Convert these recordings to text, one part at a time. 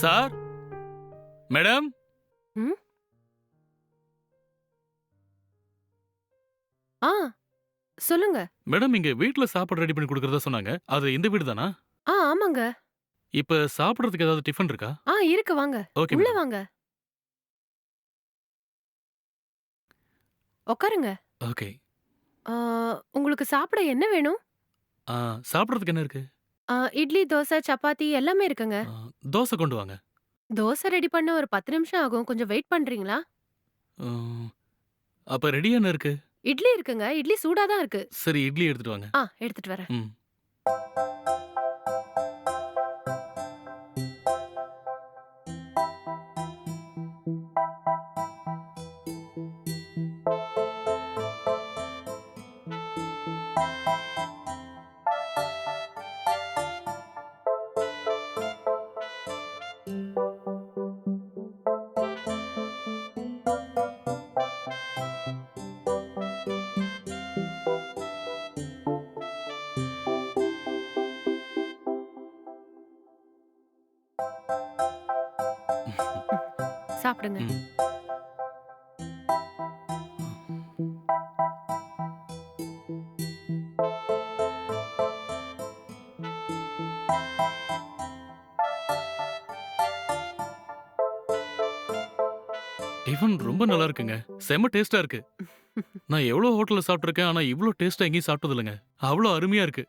Sir, madam. ம். ஆ சொல்லுங்க. Madam இங்க வீட்ல சாப்பாடு ரெடி பண்ணி குடுக்கறதா சொன்னாங்க. அது இந்த வீடு தானா? ஆமாங்க. இப்ப சாப்பிடுறதுக்கு ஏதாவது டிஃபன் இருக்கா? இருக்கு வாங்க. ஓகே உள்ள மேடம். வாங்க. உட்காருங்க. ஓகே. ஆ உங்களுக்கு சாப்பிட என்ன வேணும்? ஆ சாப்பிடுறதுக்கு என்ன இருக்கு? இட்லி, தோசை, சப்பாத்தி எல்லாமே இருக்குங்க. ஆ தோசை கொண்டு வாங்க. தோசை ரெடி பண்ண ஒரு 10 நிமிஷம் ஆகும். கொஞ்சம் வெயிட் பண்றீங்களா? ம், அப்ப ரெடியா என்ன இருக்கு? இட்லி இருக்குங்க. இட்லி சூடா தான் இருக்கு. சரி இட்லி எடுத்துட்டு வாங்க. எடுத்துட்டு வரேன். ம். சாப்பிடுங்க. ம். டிஃபன் ரொம்ப நல்லா இருக்குங்க. செம்ம டேஸ்டா இருக்கு. நான் எவ்வளோ ஹோட்டல்ல சாப்பிட்டுருக்கேன். ஆனா இவ்ளோ டேஸ்டா எங்கேயும் சாப்பிட்டது இல்லங்க. அவ்ளோ அருமையா இருக்கு.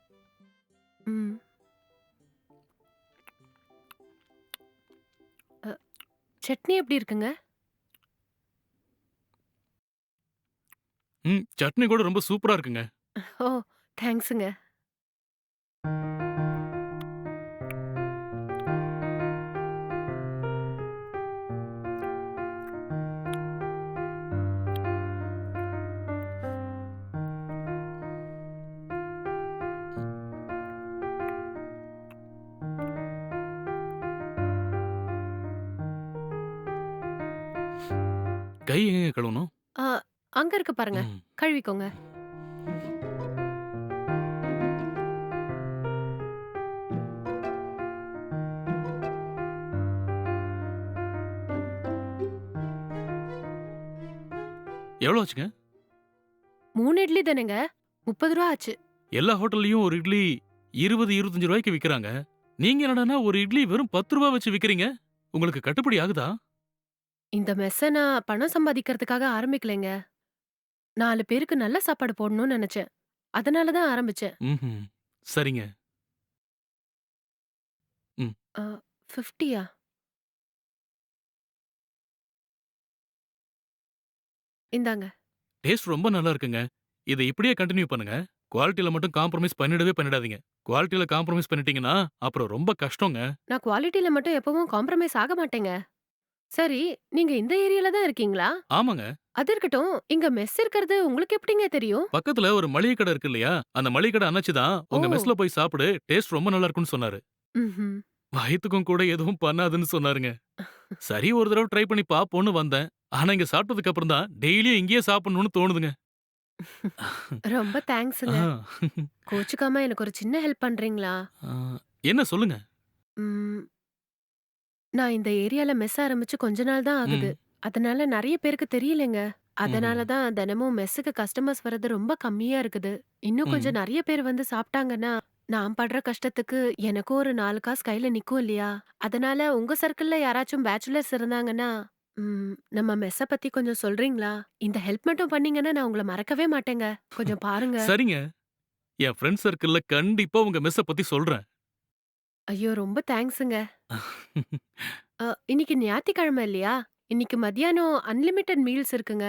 ம். அ சட்னி எப்படி இருக்குங்க? சட்னி கூட ரொம்ப சூப்பரா இருக்குங்க. ஓ! தேங்க்ஸுங்க. கை எங்கங்க கழுவணும்? ஆ அங்க இருக்கு பாருங்க. ம். கழுவிக்கோங்க. எவ்வளோ ஆச்சுங்க? 3 இட்லி தானேங்க. ரூ. 30 ஆச்சு. எல்லா ஹோட்டல்லயும் ஒரு இட்லி 20, 25 ரூபாய்க்கு விக்கிறாங்க. நீங்க என்னடான்னா ஒரு இட்லி வெறும் 10 ரூபா வச்சு விக்கிறீங்க. உங்களுக்கு கட்டுப்படி ஆகுதா? இந்த மெஸ்ஸ நான் பணம் சம்பாதிக்கிறதுக்காக ஆரம்பிக்கலைங்க. 4 பேருக்கு நல்ல சாப்பாடு போடணும்னு நெனச்சேன். அதனால தான் ஆரம்பிச்சேன். ம்ஹ்ம். சரிங்க. ம். ஆ 50யா? இந்தாங்க. டேஸ்ட் ரொம்ப நல்லா இருக்குங்க. இத இப்படியே கன்டின்யூ பண்ணுங்க. குவாலிட்டில மட்டும் காம்ப்ரமைஸ் பண்ணிடவே பண்ணிடாதீங்க. குவாலிட்டில காம்ப்ரமைஸ் பண்ணிட்டீங்கன்னா, அப்புறம் ரொம்ப கஷ்டங்க. நான் குவாலிட்டில மட்டும் எப்பவும் காம்ப்ரமைஸ் ஆக மாட்டேங்க. சரி, நீங்க இந்த ஏரியால தான் இருக்கீங்களா? ஆமாங்க. அது இருக்கட்டும். இங்க மெஸ் இருக்கிறது உங்களுக்கு எப்படிங்க தெரியும்? பக்கத்துல ஒரு மளிகை கடை இருக்கு இல்லையா? அந்த மளிகை கடை அண்ணாச்சி தான், ஓ! உங்க மெஸ்ல போய் சாப்பிடு. டேஸ்ட் ரொம்ப நல்லா இருக்கும்னு சொன்னாரு. ம்ஹ்ம். வயித்துக்கும் கூட எதுவும் பண்ணாதுன்னு சொன்னாருங்க. சரி ஒரு தடவ ட்ரை பண்ணி பாப்போம்னு வந்தேன். ஆனா இங்க சாப்பிட்டதுக்கு அப்புறம் தான் டெய்லியும் இங்கேயே சாப்பிடணும்னு தோணுதுங்க. ரொம்ப தேங்க்ஸுங்க. ஆ. கோச்சுக்காம எனக்கு ஒரு சின்ன ஹெல்ப் பண்றீங்களா? ஆ, என்ன சொல்லுங்க? ம். நான் இந்த ஏரியால மெஸ் ஆரம்பிச்சு கொஞ்ச நாள் தான் ஆகுது. ம். அதனால நெறைய பேருக்கு தெரியலங்க. ம்ஹ்ம். அதனால தான் தினமும் மெஸ்ஸுக்கு கஸ்டமர்ஸ் வர்றது ரொம்ப கம்மியா இருக்குது. இன்னும் ம். கொஞ்சம் நெறைய பேர் வந்து சாப்ட்டாங்கன்னா, நான் படுற கஷ்டத்துக்கு எனக்கும் ஒரு 4 காசு கையில நிக்கும் இல்லையா? அதனால உங்க சர்க்கிள்ல யாராச்சும் பேச்சுலர்ஸ் இருந்தாங்கன்னா, நம்ம மெஸ்ஸ பத்தி கொஞ்சம் சொல்றீங்களா? இந்த ஹெல்ப் மட்டும் பண்ணீங்கன்னா நான் உங்கள மறக்கவே மாட்டேங்க. கொஞ்சம் பாருங்க. சரிங்க. என் ஃப்ரெண்ட் சர்க்கிள்ல கண்டிப்பா உங்க மெஸ்ஸ பத்தி சொல்றேன். ஐயோ! ரொம்ப தேங்க்ஸுங்க. இன்னைக்கு ஞாயித்துக்கிழமை இல்லையா? இன்னைக்கு மத்தியானம் அன்லிமிட்டட் மீல்ஸ் இருக்குங்க.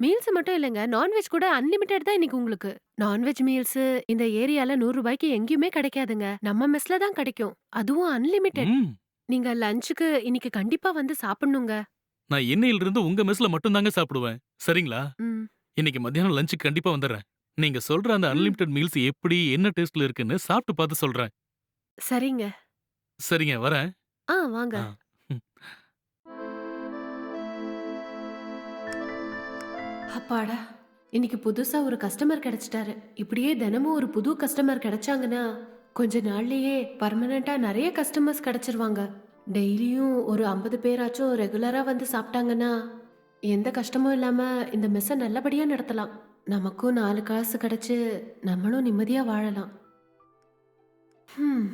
மீல்ஸ் மட்டும் இல்லங்க. நான்வெஜ் கூட அன்லிமிட்டட் தான் இன்னைக்கு உங்களுக்கு. நான்வெஜ் மீல்ஸ் இந்த ஏரியால ரூ. 100க்கு எங்கேயுமே கிடைக்காதுங்க. நம்ம மெஸ்ல தான் கிடைக்கும். அதுவும் அன்லிமிட்டட். ம். நீங்க லஞ்சுக்கு இன்னைக்கு கண்டிப்பா வந்து சாப்பிடணுங்க. நான் இன்னையிலிருந்து உங்க மெஸ்ல மட்டும் தாங்க சாப்பிடுவேன். சரிங்களா? ம். இன்னைக்கு மத்தியானம் லஞ்சுக்கு கண்டிப்பா வந்துர்றேன். நீங்க சொல்ற அந்த ம். அன்லிமிட்டட் மீல்ஸ் எப்படி, என்ன டேஸ்ட்ல இருக்குன்னு சாப்பிட்டு பார்த்து சொல்றேன். சரிங்க. சரிங்க வரேன். வாங்க. ஆ. ம். அப்பாடா! இன்னைக்கு புதுசா ஒரு கஸ்டமர் கிடைச்சிட்டாரு. இப்படியே தினமும் ஒரு புது கஸ்டமர் கிடைச்சாங்கன்னா, கொஞ்ச நாள்லயே பெர்மனன்ட்டா நெறைய கஸ்டமர்ஸ் கிடைச்சிருவாங்க. டெய்லியும் ஒரு 50 பேராச்சும் ரெகுலரா வந்து சாப்பிட்டாங்கன்னா, எந்த கஷ்டமும் இல்லாம இந்த மெஸ்ஸ நல்லபடியா நடத்தலாம். நமக்கும் 4 காசு கிடைச்சு, நம்மளும் நிம்மதியா வாழலாம். ம்.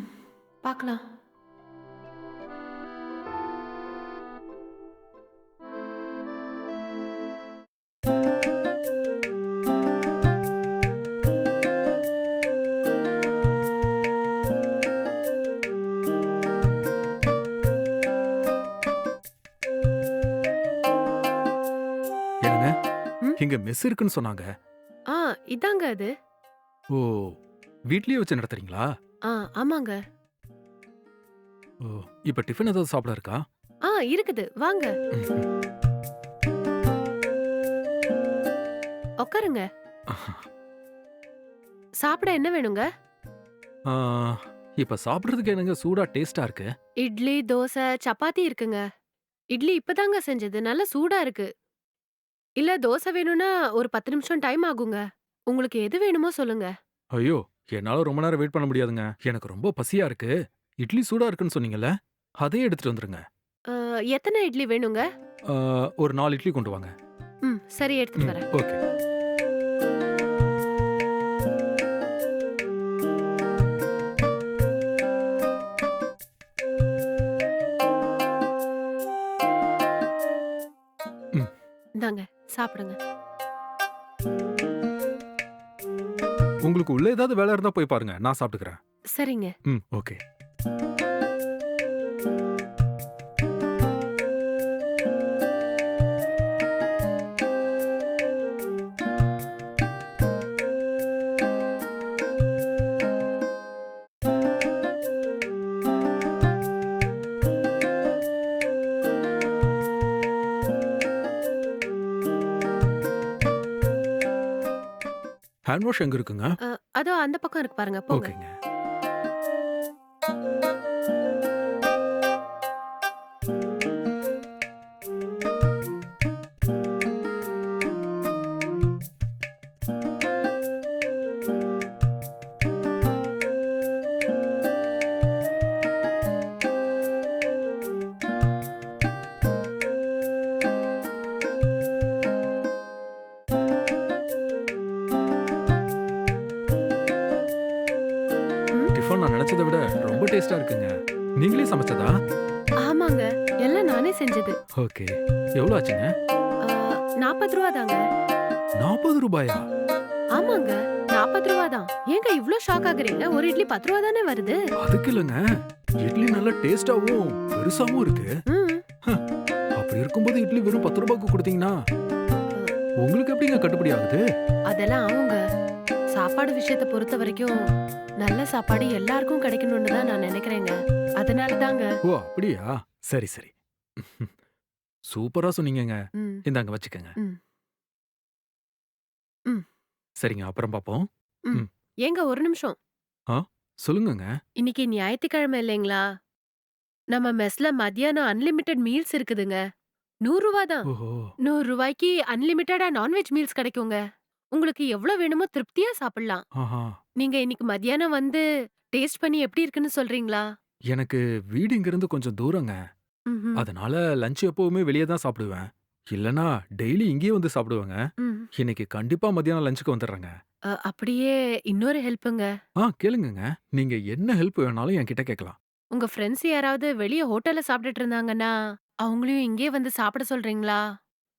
பார்க்கலாம். ஏனுங்க, ம். இங்க மெஸ் இருக்குன்னு சொன்னாங்க. ஆ இதாங்க அது. ஓ! வீட்லயே வச்சு நடத்துறீங்களா? ஆ ஆமாங்க. ஓ! இப்ப டிஃபன் ஏதாவது சாப்பிட இருக்கா? இருக்குது. வாங்க. ம்ஹ்ம். உட்காருங்க. சாப்பிட என்ன வேணுங்க? ஆ, இப்ப சாப்பிடுறதுக்கு என்னங்க சூடா டேஸ்டா இருக்கு? இட்லி, தோசை, சப்பாத்தி இருக்குங்க. இட்லி இப்பதாங்க செஞ்சது. நல்லா சூடா இருக்கு. இல்ல தோசை வேணும்னா ஒரு 10 நிமிஷம் டைம் ஆகுங்க. உங்களுக்கு எது வேணுமோ சொல்லுங்க. ஐயோ! என்னால ரொம்ப நேரம் வெயிட் பண்ண முடியாதுங்க. எனக்கு ரொம்ப பசியா இருக்கு. இட்லி சூடா இருக்குன்னு சொன்னீங்கல்ல? அதே எடுத்துட்டு வந்துருங்க. எத்தனை இட்லி வேணுங்க? ஆ, ஒரு 4 இட்லி கொண்டு வாங்க. சரி எடுத்துட்டு ம். வரேன். ஓகே. ம். இந்தாங்க சாப்பிடுங்க. உங்களுக்கு உள்ள ஏதாவது வேலை இருந்தா போய் பாருங்க. நான் சாப்பிட்டுக்கிறேன். சரிங்க. ம். ஓகே. ஹேண்ட் வாஷ் எங்க இருக்குங்க? அதோ அந்த பக்கம் இருக்கு பாருங்க. போங்க. ஓகேங்க. ம். டிஃபன் நான் நினைச்சத விட ரொம்ப டேஸ்டா இருக்குங்க. நீங்களே சமைச்சதா? ஆமாங்க. எல்லாம் நானே செஞ்சது. ஓகே. எவ்வளோ ஆச்சுங்க? ஆ, 40 ரூபா தாங்க. ₹40. ஆமாங்க. 40 ரூபா தான். ஏங்க இவ்ளோ ஷாக் ஆகுறீங்க? ஒரு இட்லி 10 ரூபா தானே வருது. அதுக்கு இல்லங்க. இட்லி நல்லா டேஸ்டாவும், பெருசாவும் இருக்கு. ம். அப்படி இருக்கும்போது இட்லி வெறும் ₹10க்கு குடுத்தீங்கன்னா, உங்களுக்கு எப்படிங்க கட்டுப்படி ஆகுது? அதெல்லாம் ஆவுங்க. சாப்பாடு விஷயத்த பொறுத்த வரைக்கும் நல்ல சாப்பாடு எல்லாருக்கும் கிடைக்கணும்னு தான் நான் நினைக்கிறேங்க. அதனால தாங்க. ஓ! அப்படியா? சரி, சரி. சூப்பரா சொன்னீங்கங்க. ம். இந்தாங்க வச்சுக்கங்க. ம். ம். சரிங்க, அப்புறம் பாப்போம். ம். ம். ஏங்க ஒரு நிமிஷம். ஆ, சொல்லுங்கங்க. இன்னைக்கு ஞாயித்துக்கிழமை இல்லைங்களா? நம்ம மெஸ்ல மத்தியானம் அன்லிமிட்டெட் மீல்ஸ் இருக்குதுங்க. ரூ. 100 தான். ஓஹோ! ரூ. 100க்கு அன்லிமிட்டடா நான்வெஜ் மீல்ஸ் கிடைக்குங்க. உங்களுக்கு எவ்ளோ வேணுமோ திருப்தியா சாப்பிடலாம். ஆஹா! நீங்க இன்னைக்கு மத்தியானம் வந்து டேஸ்ட் பண்ணி எப்படி இருக்குன்னு சொல்றீங்களா? எனக்கு வீடு இங்கிருந்து கொஞ்சம் தூரங்க. ம்ஹ்ம். அதனால லஞ்ச் எப்பவுமே வெளிய தான் சாப்பிடுவேன். இல்லன்னா டெய்லி இங்கேயே வந்து சாப்பிடுவேங்க. ம். இன்னைக்கு கண்டிப்பா மத்தியானம் லஞ்சுக்கு வந்துடுறேங்க. அப்படியே இன்னொரு ஹெல்ப்புங்க. கேளுங்கங்க. நீங்க என்ன ஹெல்ப் வேணாலும் என்கிட்ட கேட்கலாம். உங்க ஃப்ரெண்ட்ஸ் யாராவது வெளிய ஹோட்டல்ல சாப்பிட்டுட்டு இருந்தாங்கன்னா, அவங்களையும் இங்கேயே வந்து சாப்பிட சொல்றீங்களா?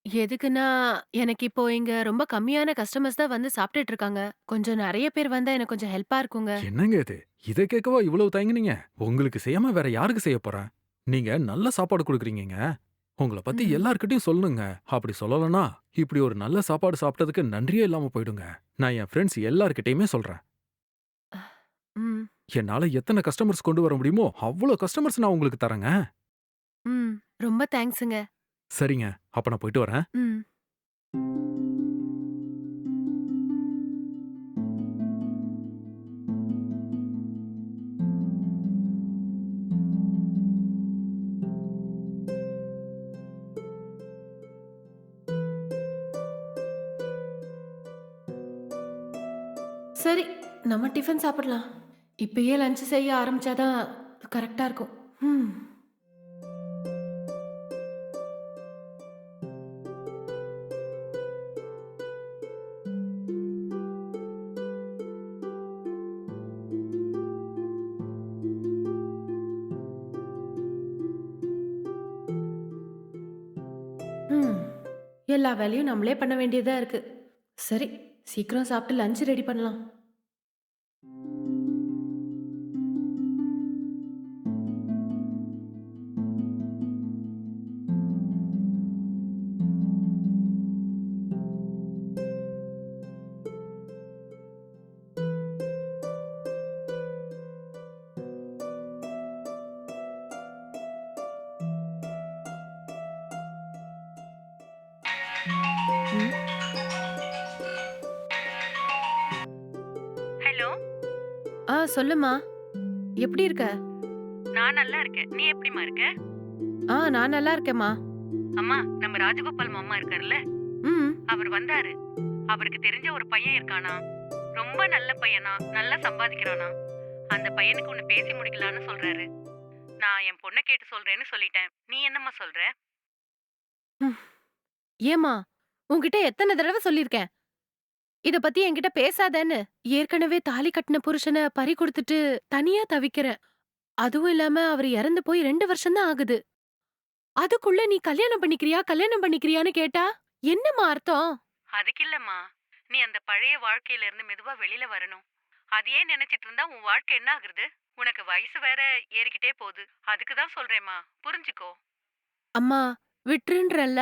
எதுக்குன்னா, எனக்கு இப்போ இங்க ரொம்ப கம்மியான கஸ்டமர்ஸ் தான் வந்து சாப்பிட்டுட்டு இருக்காங்க. கொஞ்சம் நெறைய பேர் வந்தா எனக்கு கொஞ்சம் ஹெல்ப்பா இருக்குங்க. என்னங்க இது? இத கேட்கவா இவ்வளவு தயங்குனீங்க? உங்களுக்கு செய்யாம வேற யாருக்கு செய்யப் போறேன்? நீங்க நல்ல சாப்பாடு குடுக்குறீங்கங்க. உங்கள பத்தி ம். எல்லார்கிட்டயும் சொல்லணுங்க. அப்படி சொல்லலன்னா, இப்படி ஒரு நல்ல சாப்பாடு சாப்பிட்டதுக்கு நன்றியே இல்லாம போயிடுங்க. நான் என் ஃப்ரெண்ட்ஸ் எல்லார்கிட்டயுமே சொல்றேன். ம். என்னால எத்தன கஸ்டமர்ஸ் கொண்டு வர முடியுமோ, அவ்ளோ கஸ்டமர்ஸ் நான் உங்களுக்கு தரேங்க. ம். ரொம்ப தேங்க்ஸுங்க. சரிங்க. அப்ப நான் போயிட்டு வரேன். ம். சரி, நம்ம டிஃபன் சாப்பிடலாம். இப்பயே லஞ்ச் செய்ய ஆரம்பிச்சா தான் கரெக்ட்டா இருக்கும். ம். எல்லா வேலையும் நம்மளே பண்ண வேண்டியதா இருக்கு. சரி, சீக்கிரம் சாப்பிட்டு லஞ்ச் ரெடி பண்ணலாம். ம். ஹலோ. சொல்லுமா. எப்படி இருக்க? நான் நல்லா இருக்கேன். நீ எப்படிம்மா இருக்க? நான் நல்லா இருக்கேம்மா. அம்மா, நம்ம ராஜகோபால் மாமா இருக்காருல்ல, ம். அவர் வந்தாரு. அவருக்கு தெரிஞ்ச ஒரு பையன் இருக்கானா, ரொம்ப நல்ல பையனா, நல்லா சம்பாதிக்கிறானா. அந்த பையனுக்கு உன்னை பேசி முடிக்கலான்னு சொல்றாரு. நான் என் பொண்ணை கேட்டு சொல்றேன்னு சொல்லிட்டேன். நீ என்னம்மா சொல்ற? ம். ஏம்மா, உன்கிட்ட எத்தனை தடவை சொல்லியிருக்கேன் இத பத்தி என்கிட்ட பேசாதேன்னு. ஏற்கனவே தாலி கட்டின புருஷனை பறி கொடுத்துட்டு தனியா தவிக்கிறேன். அதுவும் இல்லாம அவர் இறந்து போய் 2 வருஷம் தான் ஆகுது. அதுக்குள்ள நீ கல்யாணம் பண்ணிக்கிறியா கல்யாணம் பண்ணிக்கிறியான்னு கேட்டா என்னம்மா அர்த்தம்? அதுக்கு இல்லம்மா, நீ அந்த பழைய வாழ்க்கையில இருந்து மெதுவா வெளியில வரணும். அதையே நினைச்சிட்டு இருந்தா உன் வாழ்க்கை என்ன ஆகுறது? உனக்கு வயசு வேற ஏறிக்கிட்டே போகுது. அதுக்கு தான் சொல்றேம்மா, புரிஞ்சுக்கோ. அம்மா, விட்டுருன்றல்ல.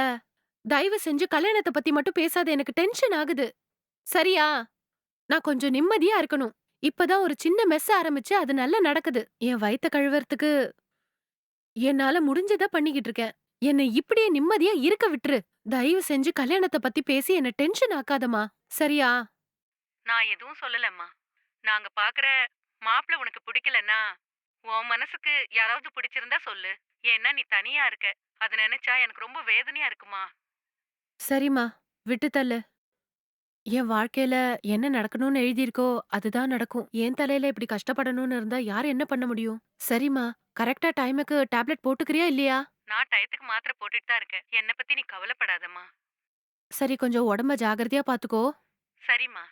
தயவு செஞ்சு கல்யாணத்தை பத்தி மட்டும் பேசாத, எனக்கு டென்ஷன் ஆகுது. சரியா? நான் கொஞ்சம் நிம்மதியா இருக்கணும். இப்பதான் ஒரு சின்ன மெஸ் ஆரம்பிச்சு அது நல்லா நடக்குது. என் வயித்த கழுவறதுக்கு என்னால முடிஞ்சத பண்ணிக்கிட்டு இருக்கேன். என்னை இப்படியே நிம்மதியா இருக்க விட்டுரு. தயவு செஞ்சு கல்யாணத்த பத்தி பேசி என்ன டென்ஷன் ஆக்காதம்மா. சரியா? நான் எதுவும் சொல்லலம்மா. நாங்க பாக்குற மாப்பிள உனக்கு பிடிக்கலன்னா, உன் மனசுக்கு யாராவது பிடிச்சிருந்தா சொல்லு. ஏன்னா நீ தனியா இருக்க. அத நினைச்சா எனக்கு ரொம்ப வேதனையா இருக்குமா. சரிம்மா, விட்டு தள்ளு. என் வாழ்க்கையில என்ன நடக்கணும்னு எழுதியிருக்கோ அதுதான் நடக்கும். என் தலையில இப்படி கஷ்டப்படணும்னு இருந்தா யார் என்ன பண்ண முடியும்? சரிம்மா, கரெக்ட்டா டைமுக்கு டேப்லெட் போட்டுக்கிறியா இல்லையா? நான் டயத்துக்கு மாத்திரை போட்டுட்டு தான் இருக்கேன். என்ன பத்தி நீ கவலைப்படாதம்மா. சரி, கொஞ்சம் உடம்ப ஜாக்கிரதையா பாத்துக்கோ. சரிம்மா.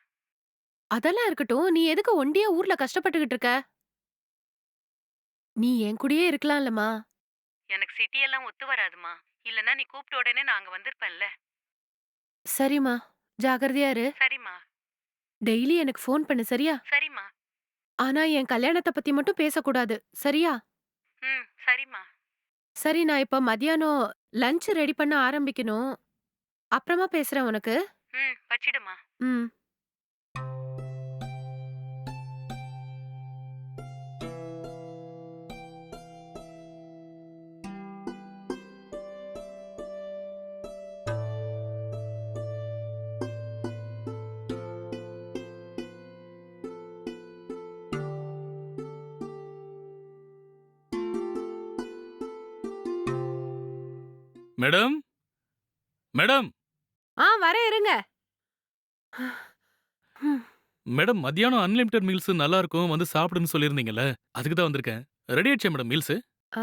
அதெல்லாம் இருக்கட்டும், நீ எதுக்கு ஒண்டியா ஊர்ல கஷ்டப்பட்டுக்கிட்டு இருக்க? நீ என் கூடயே இருக்கலாம்லம்மா. எனக்கு சிட்டி எல்லாம் ஒத்து வராதுமா. இல்லன்னா நீ கூப்பிட்ட உடனே நான் அங்க வந்திருப்பேன்ல. சரிம்மா, ஜாக்கிரதையா இரு. சரிம்மா. டெய்லி எனக்கு ஃபோன் பண்ணு, சரியா? சரிம்மா. ஆனா என் கல்யாணத்த பத்தி மட்டும் பேசக்கூடாது, சரியா? சரிம்மா. சரி, நான் இப்ப மத்தியானம் லஞ்ச் ரெடி பண்ண ஆரம்பிக்கணும். அப்புறமா பேசுறேன் உனக்கு. வச்சிடுமா. ம். மேடம் மேடம் வரேன், இருங்க. ம். மேடம், மத்தியானம் அன்லிமிட்டெட் மீல்ஸ் நல்லா இருக்கும், வந்து சாப்பிடுன்னு சொல்லியிருந்தீங்கல்ல, அதுக்கு தான் வந்திருக்கேன். ரெடி ஆயிடுச்சா மேடம் மீல்ஸ்? அ,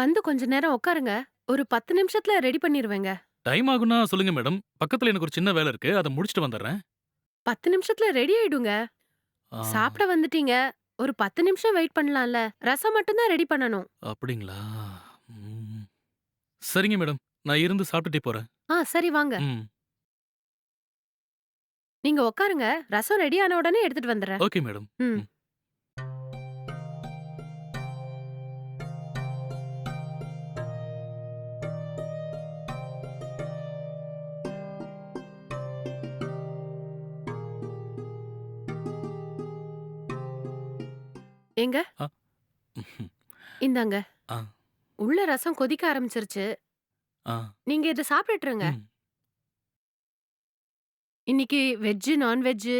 வந்து கொஞ்ச நேரம் உட்காருங்க. ஒரு 10 நிமிஷத்துல ரெடி பண்ணிருவேங்க. டைம் ஆகும்னா சொல்லுங்க மேடம். பக்கத்துல எனக்கு ஒரு சின்ன வேலை இருக்கு, அதை முடிச்சிட்டு வந்துடுறேன். 10 நிமிஷத்துல ரெடி ஆயிடுங்க. ஆ, சாப்பிட வந்துட்டீங்க. ஒரு 10 நிமிஷம் வெயிட் பண்ணலாம்ல. ரசம் மட்டும் தான் ரெடி பண்ணணும். அப்படிங்களா? ம். சரிங்க மேடம், நான் இருந்து சாப்பிட்டுட்டே போறேன். சரி, வாங்க. ம். நீங்க உட்காருங்க. ரசம் ரெடி ஆன உடனே எடுத்துட்டு வந்துடுறேன். Okay madam. ம். ம். ஏங்க, ஆ. இந்தாங்க. ஆ. உள்ள ரசம் கொதிக்க ஆரம்பிச்சிருச்சு. ஆ. நீங்க இத சாப்பிட்டுருங்க. ம். இன்னைக்கு வெஜ், நான்வெஜ்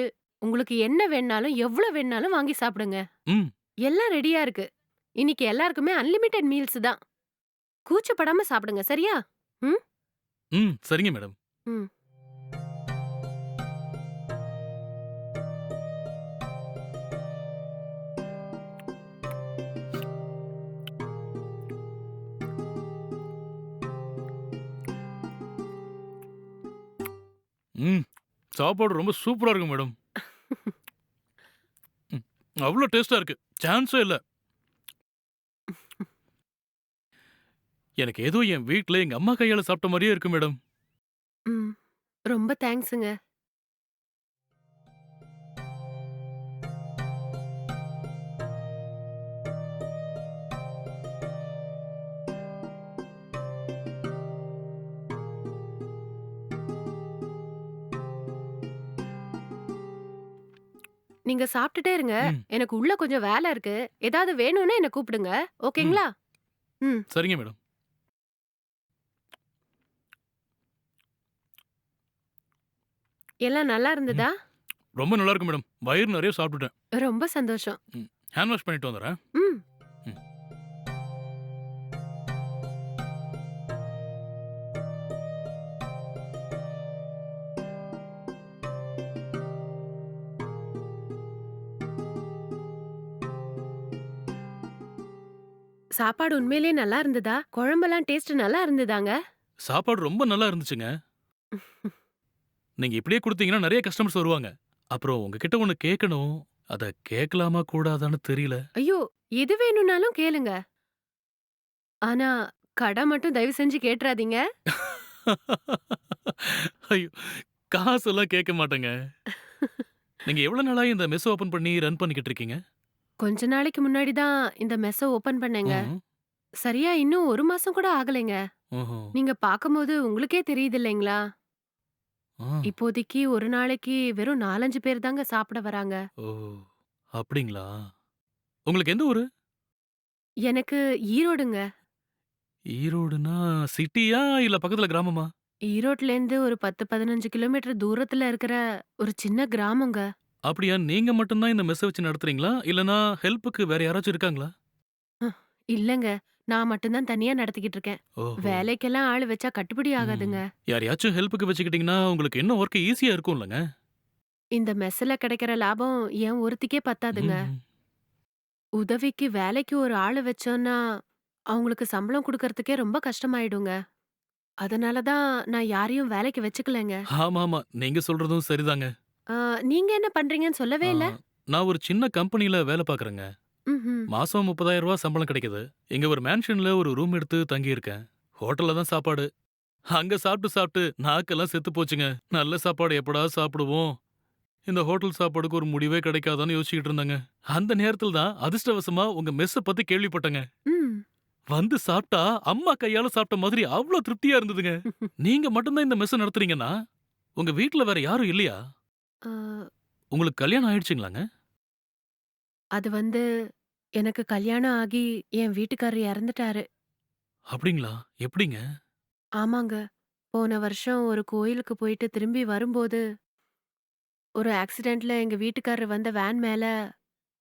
உங்களுக்கு என்ன வேணாலும், எவ்வளவு வேணாலும் வாங்கி சாப்பிடுங்க. ம். எல்லாம் ரெடியா இருக்கு. இன்னைக்கு எல்லாருக்குமே அன்லிமிட்டெட் மீல்ஸ் தான். கூச்சப்படாம சாப்பிடுங்க, சரியா? ம். ம். சரிங்க மேடம். ம். ம். சாப்பாடு ரொம்ப சூப்பரா இருக்கு மேடம். ம். அவ்ளோ டேஸ்டா இருக்கு. சான்ஸே இல்ல. எனக்கு ஏதோ என் வீட்ல எங்க அம்மா கையால சாப்பிட்ட மாரியே இருக்கு மேடம். ம். ரொம்ப தேங்க்ஸுங்க. நீங்க சாப்பிட்டுட்டே இருங்க. ம். எனக்கு உள்ள கொஞ்சம் வேலை இருக்கு. ஏதாவது வேணும்னா என்ன கூப்பிடுங்க. ம். ஓகேங்களா? ம். சரிங்க மேடம். எல்லாம் நல்லா ம். இருந்ததா? ரொம்ப நல்லா இருக்கு மேடம். வயிறு நிறைய சாப்பிட்டுட்டேன். ரொம்ப சந்தோஷம். ம். ஹேண்ட் வாஷ் பண்ணிட்டு வந்துடுறேன். ம். ம். சாப்பாடு உண்மையிலேயே நல்லா இருந்ததா? குழம்பெல்லாம் டேஸ்ட் நல்லா இருந்ததாங்க? சாப்பாடு ரொம்ப நல்லா இருந்துச்சுங்க. நீங்க இப்படியே குடுத்தீங்கன்னா நிறைய கஸ்டமர்ஸ் வருவாங்க. அப்புறம் உங்ககிட்ட ஒண்ணு கேட்கணும். அத கேட்கலாமா கூடாதான்னு தெரியல. ஐயோ! எது வேணும்னாலும் கேளுங்க. ஆனா, கடை மட்டும் தயவு செஞ்சு கேட்றாதீங்க. ஐயோ! காசெல்லாம் கேட்க மாட்டேங்க. நீங்க எவ்வளவு நாளா இந்த மெஸ் ஓபன் பண்ணி ரன் பண்ணிக்கிட்டு இருக்கீங்க? கொஞ்ச நாளைக்கு முன்னாடி தான் இந்த மெஸ்ஸ ஓப்பன் பண்ணேங்க. ம்ஹ்ம். சரியா இன்னும் 1 மாசம் கூட ஆகலைங்க. ஓஹோ! நீங்க பாக்கும்போது உங்களுக்கே தெரியுது இல்லைங்களா? ஆ. இப்போதைக்கு ஒரு நாளைக்கு வெறும் 4, 5 பேர் தாங்க சாப்பிட வராங்க. ஓ! அப்படிங்களா? உங்களுக்கு எந்த ஊரு? எனக்கு ஈரோடுங்க. ஈரோடுனா சிட்டியா? இல்ல பக்கத்துல கிராமமா? ஈரோட்லேருந்து ஒரு 10, 15 கிலோமீட்டர் தூரத்துல இருக்கிற ஒரு சின்ன கிராமங்க. அப்படியா? நீங்க மட்டும் தான் இந்த மெஸ்ஸ வச்சு நடத்துறீங்களா? இல்லனா ஹெல்ப்புக்கு வேற யாராச்சும் இருக்காங்களா? அஹ், இல்லங்க. நான் மட்டும் தான் தனியா நடத்திக்கிட்டு இருக்கேன். ஓஹோ! வேலைக்கெல்லாம் ஆள் வச்சா கட்டுப்படி ம். ஆகாதுங்க. யாரையாச்சும் ஹெல்ப்புக்கு வச்சுக்கிட்டீங்கன்னா, உங்களுக்கு இன்னும் வொர்க் ஈஸியா இருக்கும்லங்க? இந்த மெஸ்ல கிடைக்கிற லாபம் என் ஒருத்திக்கே பத்தாதுங்க. ம். உதவிக்கு வேலைக்கு ஒரு ஆளு வச்சோம்னா, அவங்களுக்கு சம்பளம் குடுக்கறதுக்கே ரொம்ப கஷ்டமாயிடுங்க. அதனால தான் நான் யாரையும் வேலைக்கு வச்சுக்கலங்க. ஆமாமா. நீங்க சொல்றதும் சரிதாங்க. ஆ, நீங்க என்ன பண்றீங்கன்னு சொல்லவே ஆ, இல்ல? நான் ஒரு சின்ன கம்பெனில வேல பார்க்குறேங்க. ம்ஹ்ம். மாசம் ரூ. 30,000 சம்பளம் கிடைக்குது. இங்க ஒரு மேன்ஷன்ல ஒரு ரூம் எடுத்து தங்கியிருக்கேன். ஹோட்டல்ல தான் சாப்பாடு. அங்க சாப்பிட்டு சாப்பிட்டு நாக்கெல்லாம் செத்து போச்சுங்க. நல்ல சாப்பாடு எப்படா சாப்பிடுவோம்? இந்த ஹோட்டல் சாப்பாடுக்கு ஒரு முடிவே கிடைக்காதான்னு யோசிச்சுக்கிட்டு இருந்தேங்க. அந்த நேரத்துல தான் அதிர்ஷ்டவசமா உங்க மெஸ்ஸ பத்தி கேள்விப்பட்டேங்க. ம். வந்து சாப்பிட்டா அம்மா கையால சாப்பிட்ட மாதிரி அவ்ளோ திருப்தியா இருந்ததுங்க. நீங்க மட்டும் தான் இந்த மெஸ் நடத்துறீங்கன்னா, உங்க வீட்ல வேற யாரும் இல்லையா? ஆ, உங்களுக்கு கல்யாணம் ஆயிடுச்சுங்களாங்க? அது வந்து எனக்கு கல்யாணம் ஆகி என் வீட்டுக்காரர் இறந்துட்டாரு. அப்படிங்களா? எப்படிங்க? ஆமாங்க. போன வருஷம் ஒரு கோயிலுக்கு போயிட்டு திரும்பி வரும்போது, ஒரு ஆக்சிடென்ட்ல எங்க வீட்டுக்காரர் வந்த வேன் மேல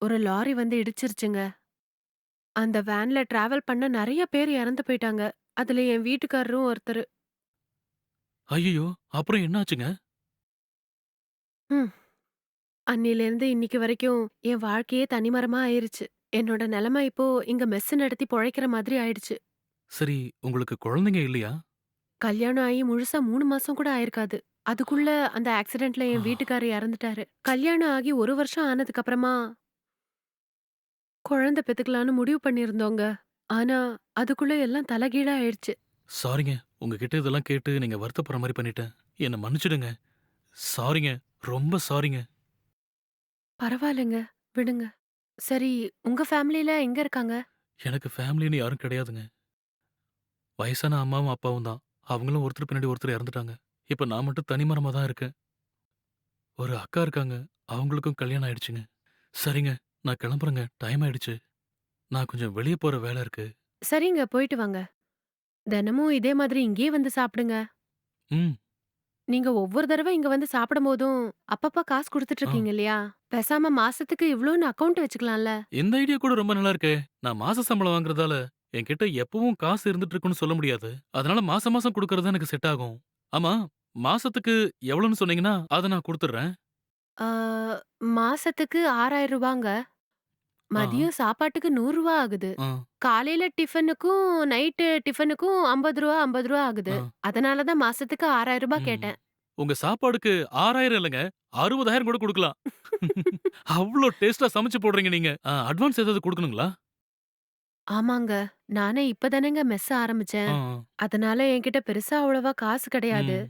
ஒரு லாரி வந்து இடிச்சிருச்சுங்க. அந்த வேன்ல டிராவல் பண்ண நெறைய பேர் இறந்து போயிட்டாங்க. அதுல என் வீட்டுக்காரரும் ஒருத்தரு. ஐயய்யோ! அப்புறம் என்னாச்சுங்க? ம். அன்னிலேருந்து இன்னைக்கு வரைக்கும் என் வாழ்க்கையே தனிமரமா ஆயிருச்சு. என்னோட நிலைமை இப்போ இங்க மெஸ் நடத்தி பொழைக்கிற மாதிரி ஆயிடுச்சு. சரி, உங்களுக்கு குழந்தைங்க இல்லையா? கல்யாணம் ஆகி முழுசா 3 மாசம் கூட ஆயிருக்காது. அதுக்குள்ள அந்த ஆக்சிடென்ட்ல என் வீட்டுக்காரர் இறந்துட்டாரு. கல்யாணம் ஆகி 1 வருஷம் ஆனதுக்கு அப்புறமா குழந்தை பெத்துக்கலான்னு முடிவு பண்ணியிருந்தோங்க. ஆனா, அதுக்குள்ள எல்லாம் தலைகீழா ஆயிடுச்சு. சாரிங்க. உங்ககிட்ட இதெல்லாம் கேட்டு நீங்க வருத்தப்படுற மாரி பண்ணிட்டேன். என்ன மன்னிச்சுடுங்க. சாரிங்க. ரொம்ப சாரிங்க. பரவாயில்லங்க. விடுங்க. சரி, உங்க ஃபேமிலில எங்க இருக்காங்க? எனக்கு ஃபேமிலின்னு யாரும் கிடையாதுங்க. வயசான அம்மாவும், அப்பாவும் தான். அவங்களும் ஒருத்தர் பின்னாடி ஒருத்தர் இறந்துட்டாங்க. இப்ப நான் மட்டும் தனிமரமா தான் இருக்கேன். ஒரு அக்கா இருக்காங்க. அவங்களுக்கும் கல்யாணம் ஆயிடுச்சுங்க. சரிங்க. நான் கிளம்புறேங்க. டைம் ஆயிடுச்சு. நான் கொஞ்சம் வெளிய போற வேலை இருக்கு. சரிங்க, போயிட்டு வாங்க. தினமும் இதே மாதிரி இங்கேயே வந்து சாப்பிடுங்க. ம். நீங்க ஒவ்வொரு தடவ இங்க வந்து சாப்பிடும்போதும், அப்பப்ப காசு குடுத்துட்டு ஆ. இருக்கீங்க இல்லையா? பேசாம மாசத்துக்கு இவ்ளோன்னு அக்கவுண்ட் வச்சுக்கலாம்ல. இந்த ஐடியா கூட ரொம்ப நல்லா இருக்கே. நான் மாச சம்பளம் வாங்குறதால, என்கிட்ட எப்பவும் காசு இருந்துட்டு இருக்குன்னு சொல்ல முடியாது. அதனால மாசம் மாசம் குடுக்கறது எனக்கு செட் ஆகும். ஆமா, மாசத்துக்கு எவ்வளவுன்னு சொன்னீங்கன்னா, அத நான் குடுத்துடுறேன். ஆ, மாசத்துக்கு ரூ. 6,000ங்க. ஆ, மதியம் சாப்பாட்டுக்கு ரூ. 100 ஆகுது. ஆ, காலையில டிஃபனுக்கும், நைட்டு டிஃபனுக்கும் ரூ. 50 ரூ. 50 ஆகுது. ஆ. அதனால தான் மாசத்துக்கு ரூ. 6,000 ம். கேட்டேன். உங்க சாப்பாடுக்கு 6,000 இல்லங்க. 60,000 கூட குடுக்கலாம். அவ்ளோ டேஸ்ட்டா சமைச்சு போடுறீங்க நீங்க. அட்வான்ஸ் ஏதாவது குடுக்கணுங்களா? ஆமாங்க. நானே இப்ப தானேங்க மெஸ் ஆ, ஆரம்பிச்சேன். ஆ. அதனால என்கிட்ட பெருசா அவ்வளவா காசு கிடையாது. ம்.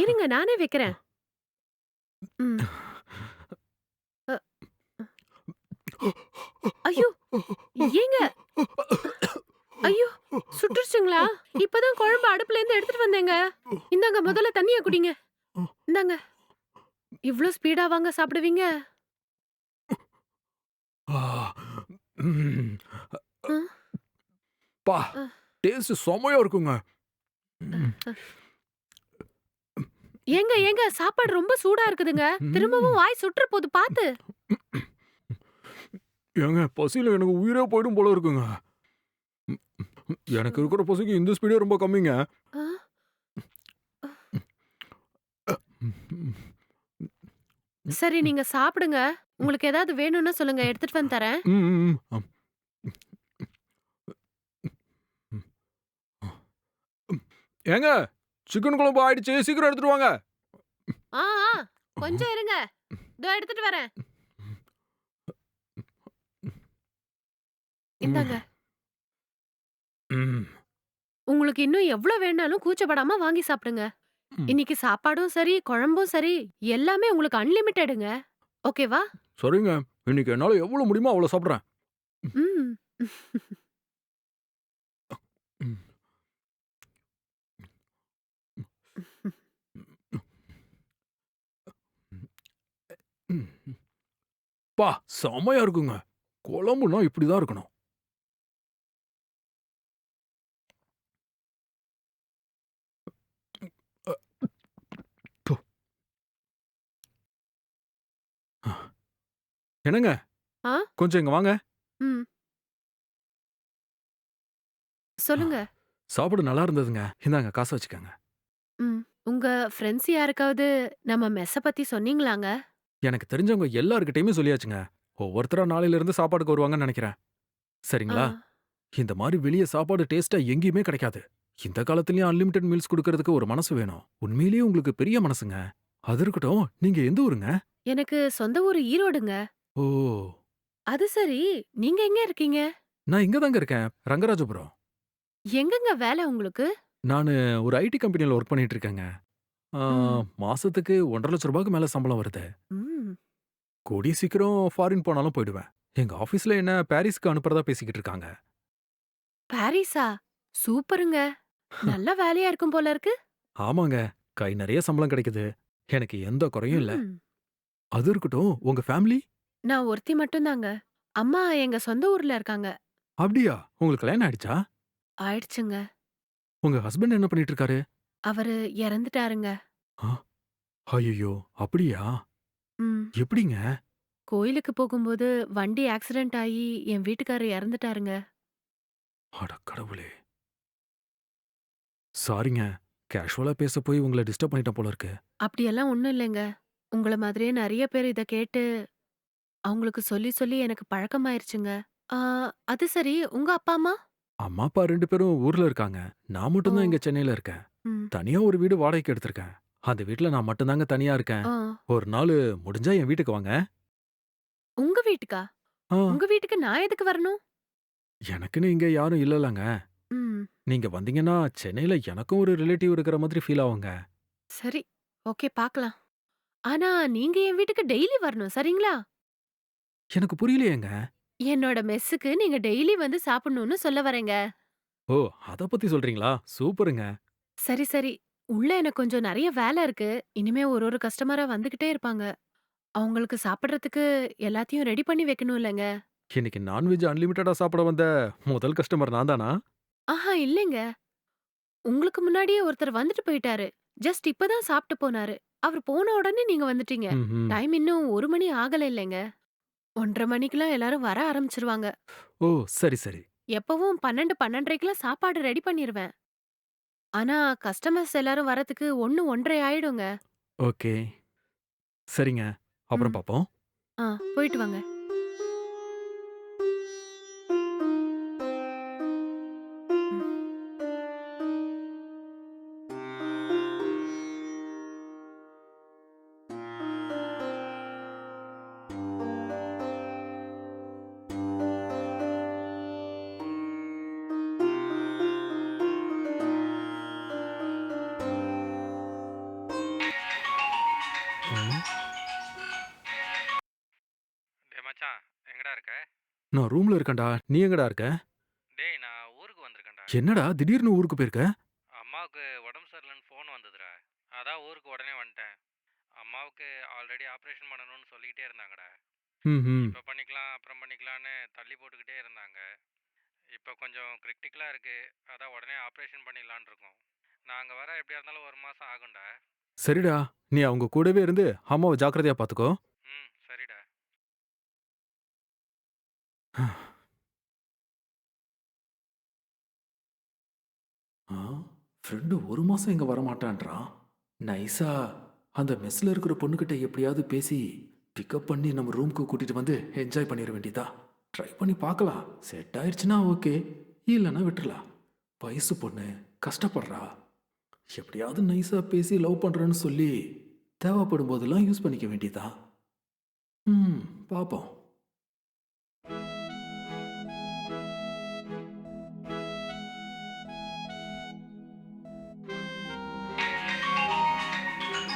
இருங்க நானே வைக்கிறேன். ம். அ ஐயோ! ஏங்க? ஐயோ! சுட்டுருச்சுங்களா? இப்பதான் குழம்பு அடுப்புல இருந்து எடுத்துட்டு வந்தேங்க. இந்தாங்க முதல்ல தண்ணிய குடிங்க. இந்தாங்க. இவ்ளோ ஸ்பீடாவாங்க சாப்பிடுவீங்க? ஆ, ம். அ, பா அ, டேஸ்ட் செமையா இருக்குங்க. ம், ஏங்க சாப்பாடு ரொம்ப சூடா இருக்குதுங்க. ம். திரும்பவும் வாய் சுட்டுற போது பாத்து. ஏங்க பசியில எனக்கு உயிரே போயிடும் போல இருக்குங்க. எனக்கு இருக்கிற பசிக்கு இந்த ஸ்பீடே ரொம்ப கம்மிங்க. ஆ, சரி நீங்க சாப்பிடுங்க. உங்களுக்கு ஏதாவது வேணும்னா சொல்லுங்க எடுத்துட்டு வந்து தரேன். ம், ம், ம். ஏங்க சிக்கன் குழம்பு ஆயிடுச்சு சீக்கிரம் எடுத்துட்டு வாங்க. ஆ, ஆ கொஞ்சம் இருங்க. இதோ எடுத்துட்டு வரேன். ம், இந்தாங்க. ம், உங்களுக்கு இன்னும் எவ்ளோ வேணாலும் கூச்சப்படாம வாங்கி சாப்பிடுங்க. ம். இன்னைக்கு சாப்பாடும் சரி, குழம்பும் சரி, எல்லாமே உங்களுக்கு அன்லிமிட்டெடுங்க. ஓகேவா? சரிங்க. இன்னைக்கு என்னால எவ்வளவு முடியுமோ அவ்வளவு சாப்பிடுறேன். ம். ம், ம். பா செமையா இருக்குங்க. குழம்புனா இப்படிதான் இருக்கணும். அ, ப்பு. என்னங்க ஆ? கொஞ்சம் இங்க வாங்க. ம். சொல்லுங்க. சாப்பாடு நல்லா இருந்ததுங்க. இந்தாங்க காசு வச்சுக்கங்க. ம். உங்க ஃப்ரெண்ட்ஸ் யாருக்காவது நம்ம மெஸ்ஸ பத்தி சொன்னீங்களாங்க? எனக்கு தெரிஞ்சவங்க எல்லார்கிட்டயுமே சொல்லியாச்சுங்க. ஒவ்வொருத்தரா நாளையில இருந்து சாப்பாடுக்கு வருவாங்கன்னு நெனைக்கிறேன். ஆ. சரிங்களா? இந்த மாரி வெளிய சாப்பாடு டேஸ்ட்டா எங்கேயுமே கிடைக்காது. இந்த காலத்துலயும் அன்லிமிட்டட் மீல்ஸ் குடுக்கறதுக்கு ஒரு மனசு வேணும். உண்மையிலேயே உங்களுக்கு பெரிய மனசுங்க. அது இருக்கட்டும், நீங்க எந்த ஊருங்க? எனக்கு சொந்த ஊரு ஈரோடுங்க. ஓ! அது சரி, நீங்க எங்க இருக்கீங்க? நான் இங்க தாங்க இருக்கேன். ரங்கராஜபுரம். எங்கங்க வேல உங்களுக்கு? நானு ஒரு ஐடி கம்பெனில ஒர்க் பண்ணிட்டு இருக்கேங்க. ஆ, ம். மாசத்துக்கு ₹1,50,000க்கு மேல சம்பளம் வருது. ம். கூடிய சீக்கிரம் ஃபாரின் போனாலும் போயிடுவேன். எங்க ஆபீஸ்ல என்ன பாரிஸ்க்கு அனுப்புறதா பேசிக்கிட்டு இருக்காங்க. பாரிஸா? சூப்பருங்க. நல்ல வேலையா இருக்கும் போல இருக்கு. ஆமாங்க. கை நெறைய சம்பளம் கிடைக்குது. எனக்கு எந்த குறையும் இல்ல. ம். அது இருக்கட்டும், உங்க ஃபேமிலி? நான் ஒருத்தி மட்டும் தாங்க. அம்மா எங்க சொந்த ஊர்ல இருக்காங்க. அப்படியா? உங்களுக்கு கல்யாணம் ஆயிடுச்சா? ஆயிடுச்சுங்க. உங்க ஹஸ்பண்ட் என்ன பண்ணிட்டு இருக்காரு? அவரு இறந்துட்டாருங்க. ஆ, ஐயய்யோ! அப்படியா? ம். எப்படிங்க? கோயிலுக்கு போகும்போது வண்டி ஆக்சிடென்ட் ஆயி என் வீட்டுக்காரர் இறந்துட்டாருங்க. அட கடவுளே! சாரிங்க. கேஷுவலா பேச போய் உங்கள டிஸ்டர்ப் பண்ணிட்டேன் போல இருக்கு. அப்படியெல்லாம் ஒண்ணும் இல்லைங்க. உங்கள மாதிரியே நெறைய பேர் இத கேட்டு அவங்களுக்கு சொல்லி சொல்லி எனக்கு பழக்கமாயிருச்சுங்க. ஆ அது சரி, உங்க அப்பா, அம்மா? அம்மா, அப்பா 2 பேரும் ஊர்ல இருக்காங்க. நான் ஓ! மட்டும் தான் இங்க சென்னையில இருக்கேன். ம். தனியா ஒரு வீடு வாடகைக்கு எடுத்திருக்கேன். அந்த வீட்ல நான் மட்டும் தாங்க தனியா இருக்கேன். ஆ. ஒரு நாளு முடிஞ்சா என் வீட்டுக்கு வாங்க. உங்க வீட்டுக்கா? ஆ, உங்க வீட்டுக்கு நான் எதுக்கு வரணும்? எனக்குன்னு இங்க யாரும் இல்லலங்க. ம். நீங்க வந்தீங்கன்னா சென்னையில எனக்கும் ஒரு ரிலேட்டிவ் இருக்கிற மாதிரி ஃபீல் ஆவுங்க. சரி. ஓகே பார்க்கலாம். ஆனா நீங்க என் வீட்டுக்கு டெய்லி வரணும், சரிங்களா? எனக்கு புரியலையேங்க. என்னோட மெஸ்ஸுக்கு நீங்க டெய்லி வந்து சாப்பிடணும்னு சொல்ல வரேங்க. ஓ! அத பத்தி சொல்றீங்களா? சூப்பருங்க. சரி, சரி. உள்ள எனக்கு கொஞ்சம் நெறைய வேல இருக்கு. இனிமே ஒரு ஒரு கஸ்டமரா வந்துகிட்டே இருப்பாங்க. அவங்களுக்கு சாப்பிடுறதுக்கு எல்லாத்தையும் ரெடி பண்ணி வைக்கணும் இல்லங்க? இன்னைக்கு நான்வெஜ் அன்லிமிட்டடா சாப்பிட வந்த முதல் கஸ்டமர் நான் தானா? ஆஹா இல்லைங்க. உங்களுக்கு முன்னாடியே ஒருத்தர் வந்துட்டு போயிட்டாரு. ஜஸ்ட் இப்ப தான் சாப்பிட்டு போனாரு. அவரு போன உடனே நீங்க வந்துட்டீங்க. ம்ஹ்ம். டைம் இன்னும் 1 மணி ஆகல இல்லைங்க. 1:30 மணிக்கெல்லாம் எல்லாரும் வர ஆரம்பிச்சுருவாங்க. ஓ! சரி, சரி. எப்பவும் 12, 12:30க்கெல்லாம் சாப்பாடு ரெடி பண்ணிருவேன். ஆனா கஸ்டமர்ஸ் எல்லாரும் வரதுக்கு 1, 1:30 ஆயிடுங்க. ஓகே. சரிங்க. அப்புறம் ம். பாப்போம். ஆ போயிட்டு வாங்க. ம். ம். டேய் மச்சான், எங்கடா இருக்க? நான் ரூம்ல இருக்கேன்டா. நீ எங்கடா இருக்க? டேய் நான் ஊருக்கு வந்திருக்கேன்டா. என்னடா திடீர்னு ஊருக்கு போயிருக்க? அம்மாவுக்கு உடம்பு சரியில்லைன்னு ஃபோன் வந்ததுடா. அதான் ஊருக்கு உடனே வந்துட்டேன். அம்மாவுக்கு ஆல்ரெடி ஆப்ரேஷன் பண்ணணும்னு சொல்லிக்கிட்டே இருந்தாங்கடா. ம்ஹ்ம். இப்போ பண்ணிக்கலாம், அப்புறம் பண்ணிக்கலான்னு தள்ளி போட்டுக்கிட்டே இருந்தாங்க. இப்போ கொஞ்சம் கிரிட்டிக்கலாக இருக்கு. அதான் உடனே ஆப்ரேஷன் பண்ணிடலான்னு இருக்கோம். நான் அங்கே வர எப்படியா இருந்தாலும் 1 மாதம் ஆகும்டா. சரிடா. நீ அவங்க கூடவே இருந்து அம்மாவ ஜாக்கிரதையா பாத்துக்கோ. ம் சரிடா. ஆ, ஃப்ரெண்டு 1 மாசம் இங்க வரமாட்டான்றான். நைஸா அந்த மெஸ்ல இருக்கிற பொண்ணுகிட்ட எப்படியாவது பேசி பிக்கப் பண்ணி நம்ம ரூம்க்கு கூட்டிட்டு வந்து என்ஜாய் பண்ணிட வேண்டியதா. ட்ரை பண்ணி பார்க்கலாம். செட் ஆயிடுச்சுன்னா ஓகே. இல்லைன்னா விட்டுறலாம். வயசு பொண்ணு கஷ்டப்படுறா. எப்படியாவது நைஸா பேசி லவ் பண்றேன்னு சொல்லி தேவைப்படும் போதெல்லாம் யூஸ் பண்ணிக்க வேண்டியதா. ம், பாப்போம்.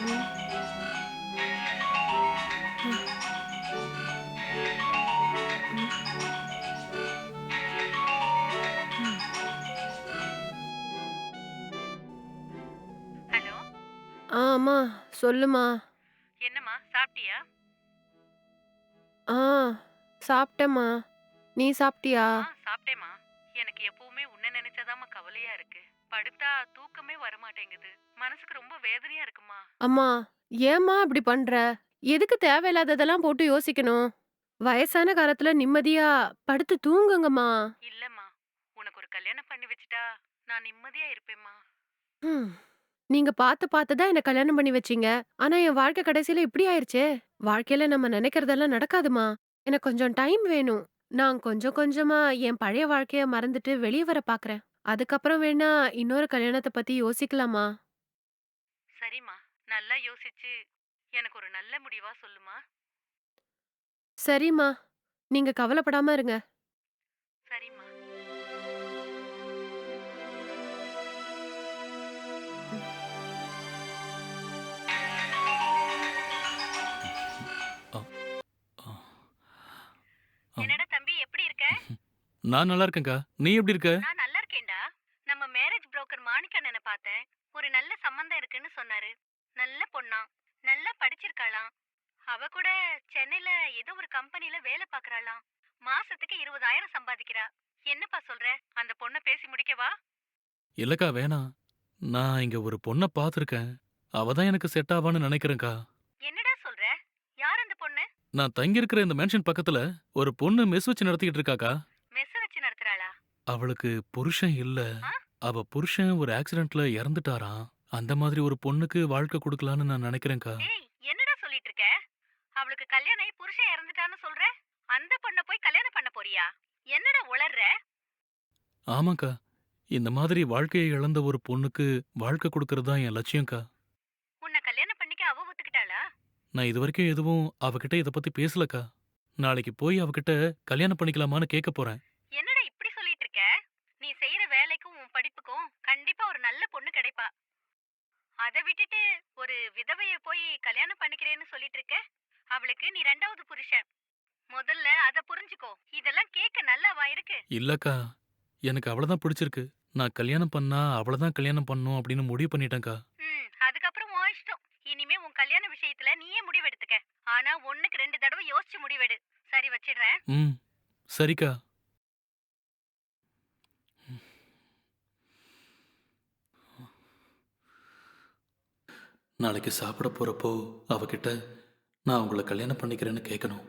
ம். ம். ம். ம். ஹலோ, அம்மா சொல்லுமா. என்னம்மா சாப்பிட்டியா? ஆ சாப்பிட்டேம்மா. நீ சாப்பிட்டியா? சாப்பிட்டேம்மா. எனக்கு எப்பவுமே உன்னை நினைச்சதாம்மா கவலையா இருக்கு. படுத்தா தூக்கமே வரமாட்டேங்குது. மனசுக்கு ரொம்ப வேதனையா இருக்குமா. அம்மா ஏம்மா இப்படி பண்ற? எதுக்கு தேவையில்லாததெல்லாம் போட்டு யோசிக்கணும்? வயசான காலத்துல நிம்மதியா படுத்து தூங்குங்கம்மா. இல்லம்மா, உனக்கு ஒரு கல்யாணம் பண்ணி வச்சுட்டா நான் நிம்மதியா இருப்பேம்மா. ம். நீங்க பார்த்து பார்த்து தான் என்ன கல்யாணம் பண்ணி வச்சீங்க. ஆனா என் வாழ்க்கை கடைசியில இப்படி ஆயிருச்சே. வாழ்க்கையில நம்ம நினைக்கிறதெல்லாம் நடக்காதும்மா. எனக்கு கொஞ்சம் டைம் வேணும். நான் கொஞ்சம் கொஞ்சமா என் பழைய வாழ்க்கைய மறந்துட்டு வெளிய வர பார்க்கறேன். அதுக்கப்புறம் வேணா இன்னொரு கல்யாணத்த பத்தி யோசிக்கலாமா? சரிம்மா, நல்லா யோசிச்சு எனக்கு ஒரு நல்ல முடிவா சொல்லுமா. சரிம்மா. நீங்க கவலைப்படாம இருங்க. சரிம்மா. அ, அ, அ. என்னடா தம்பி, எப்படி இருக்க? நான் நல்லா இருக்கேன்க்கா. நீ எப்படி இருக்க? நான் நல்லா இருக்கேன்டா. நம்ம மேரேஜ் புரோக்கர் மாணிக்க அண்ணனை பார்த்தேன். ஒரு நல்ல சம்பந்தம் இருக்குன்னு சொன்னாரு. நல்ல பொண்ணா, நல்லா படிச்சிருக்காளாம். அவ கூட சென்னையில ஏதோ ஒரு கம்பெனில வேலை பார்க்கறாளாம். மாசத்துக்கு 20,000 சம்பாதிக்கிறா. என்னப்பா சொல்ற? அந்த பொண்ண பேசி முடிக்கவா? இல்லக்கா வேணாம். நான் இங்க ஒரு பொண்ண பார்த்துருக்கேன். அவ தான் எனக்கு செட் ஆவான்னு நினைக்கிறேன்க்கா. என்னடா சொல்ற? யார் அந்த பொண்ணு? நான் தங்கியிருக்கிற இந்த மேன்ஷன் பக்கத்துல ஒரு பொண்ணு மெஸ் வச்சு நடத்திக்கிட்டு இருக்காக்கா. மெஸ் வச்சு நடத்துறாளா? அவளுக்கு புருஷன் இல்ல. ஆ? அவ புருஷன் ஒரு ஆக்சிடென்ட்ல இறந்துட்டாராம். அந்த மாதிரி ஒரு பொண்ணுக்கு வாழ்க்கை குடுக்கலான்னு நான் நெனைக்கிறேன்க்கா. டேய் என்னடா சொல்லிட்டு இருக்க? அவளுக்கு கல்யாணம் ஆகி புருஷன் இறந்துட்டான்னு சொல்ற? அந்த பொண்ண போய் கல்யாணம் பண்ண போறியா? என்னடா உளர்ற? ஆமாக்கா. இந்த மாதிரி வாழ்க்கைய இழந்த ஒரு பொண்ணுக்கு வாழ்க்கை குடுக்கறது தான் என் லட்சியம்க்கா. உன்னை கல்யாணம் பண்ணிக்க அவ ஒத்துக்கிட்டாளா? நான் இதுவரைக்கும் எதுவும் அவகிட்ட இத பத்தி பேசலக்கா. நாளைக்கு போய் அவகிட்ட கல்யாணம் பண்ணிக்கலாமான்னு கேட்க போறேன். என்னடா இப்படி சொல்லிட்டு இருக்க? நீ செய்யற வேலைக்கும் உன் படிப்புக்கும் கண்டிப்பா ஒரு நல்ல பொண்ணு கிடைப்பா. அதை விட்டுட்டு ஒரு விதவைய போய் கல்யாணம் பண்ணிக்கிறேன்னு சொல்லிட்டு இருக்க? அவளுக்கு நீ ரெண்டாவது புருஷன். முதல்ல அத புரிஞ்சுக்கோ. இதெல்லாம் கேட்க நல்லாவா இருக்கு? இல்லக்கா, எனக்கு அவள தான் பிடிச்சிருக்கு. நான் கல்யாணம் பண்ணா அவள தான் கல்யாணம் பண்ணணும் அப்படின்னு முடிவு பண்ணிட்டேன்க்கா. அதுக்கப்புறம் உன் இஷ்டம். இனிமே உன் கல்யாண விஷயத்துல நீயே முடிவெடுத்துக்க. ஆனா ஒண்ணுக்கு 2 தடவை யோசிச்சு முடிவெடு. சரி வச்சிடுறேன். ம். சரிக்கா. நாளைக்கு சாப்பிட போறப்போ அவகிட்ட நான் உங்கள கல்யாணம் பண்ணிக்கிறேன்னு கேட்கணும்.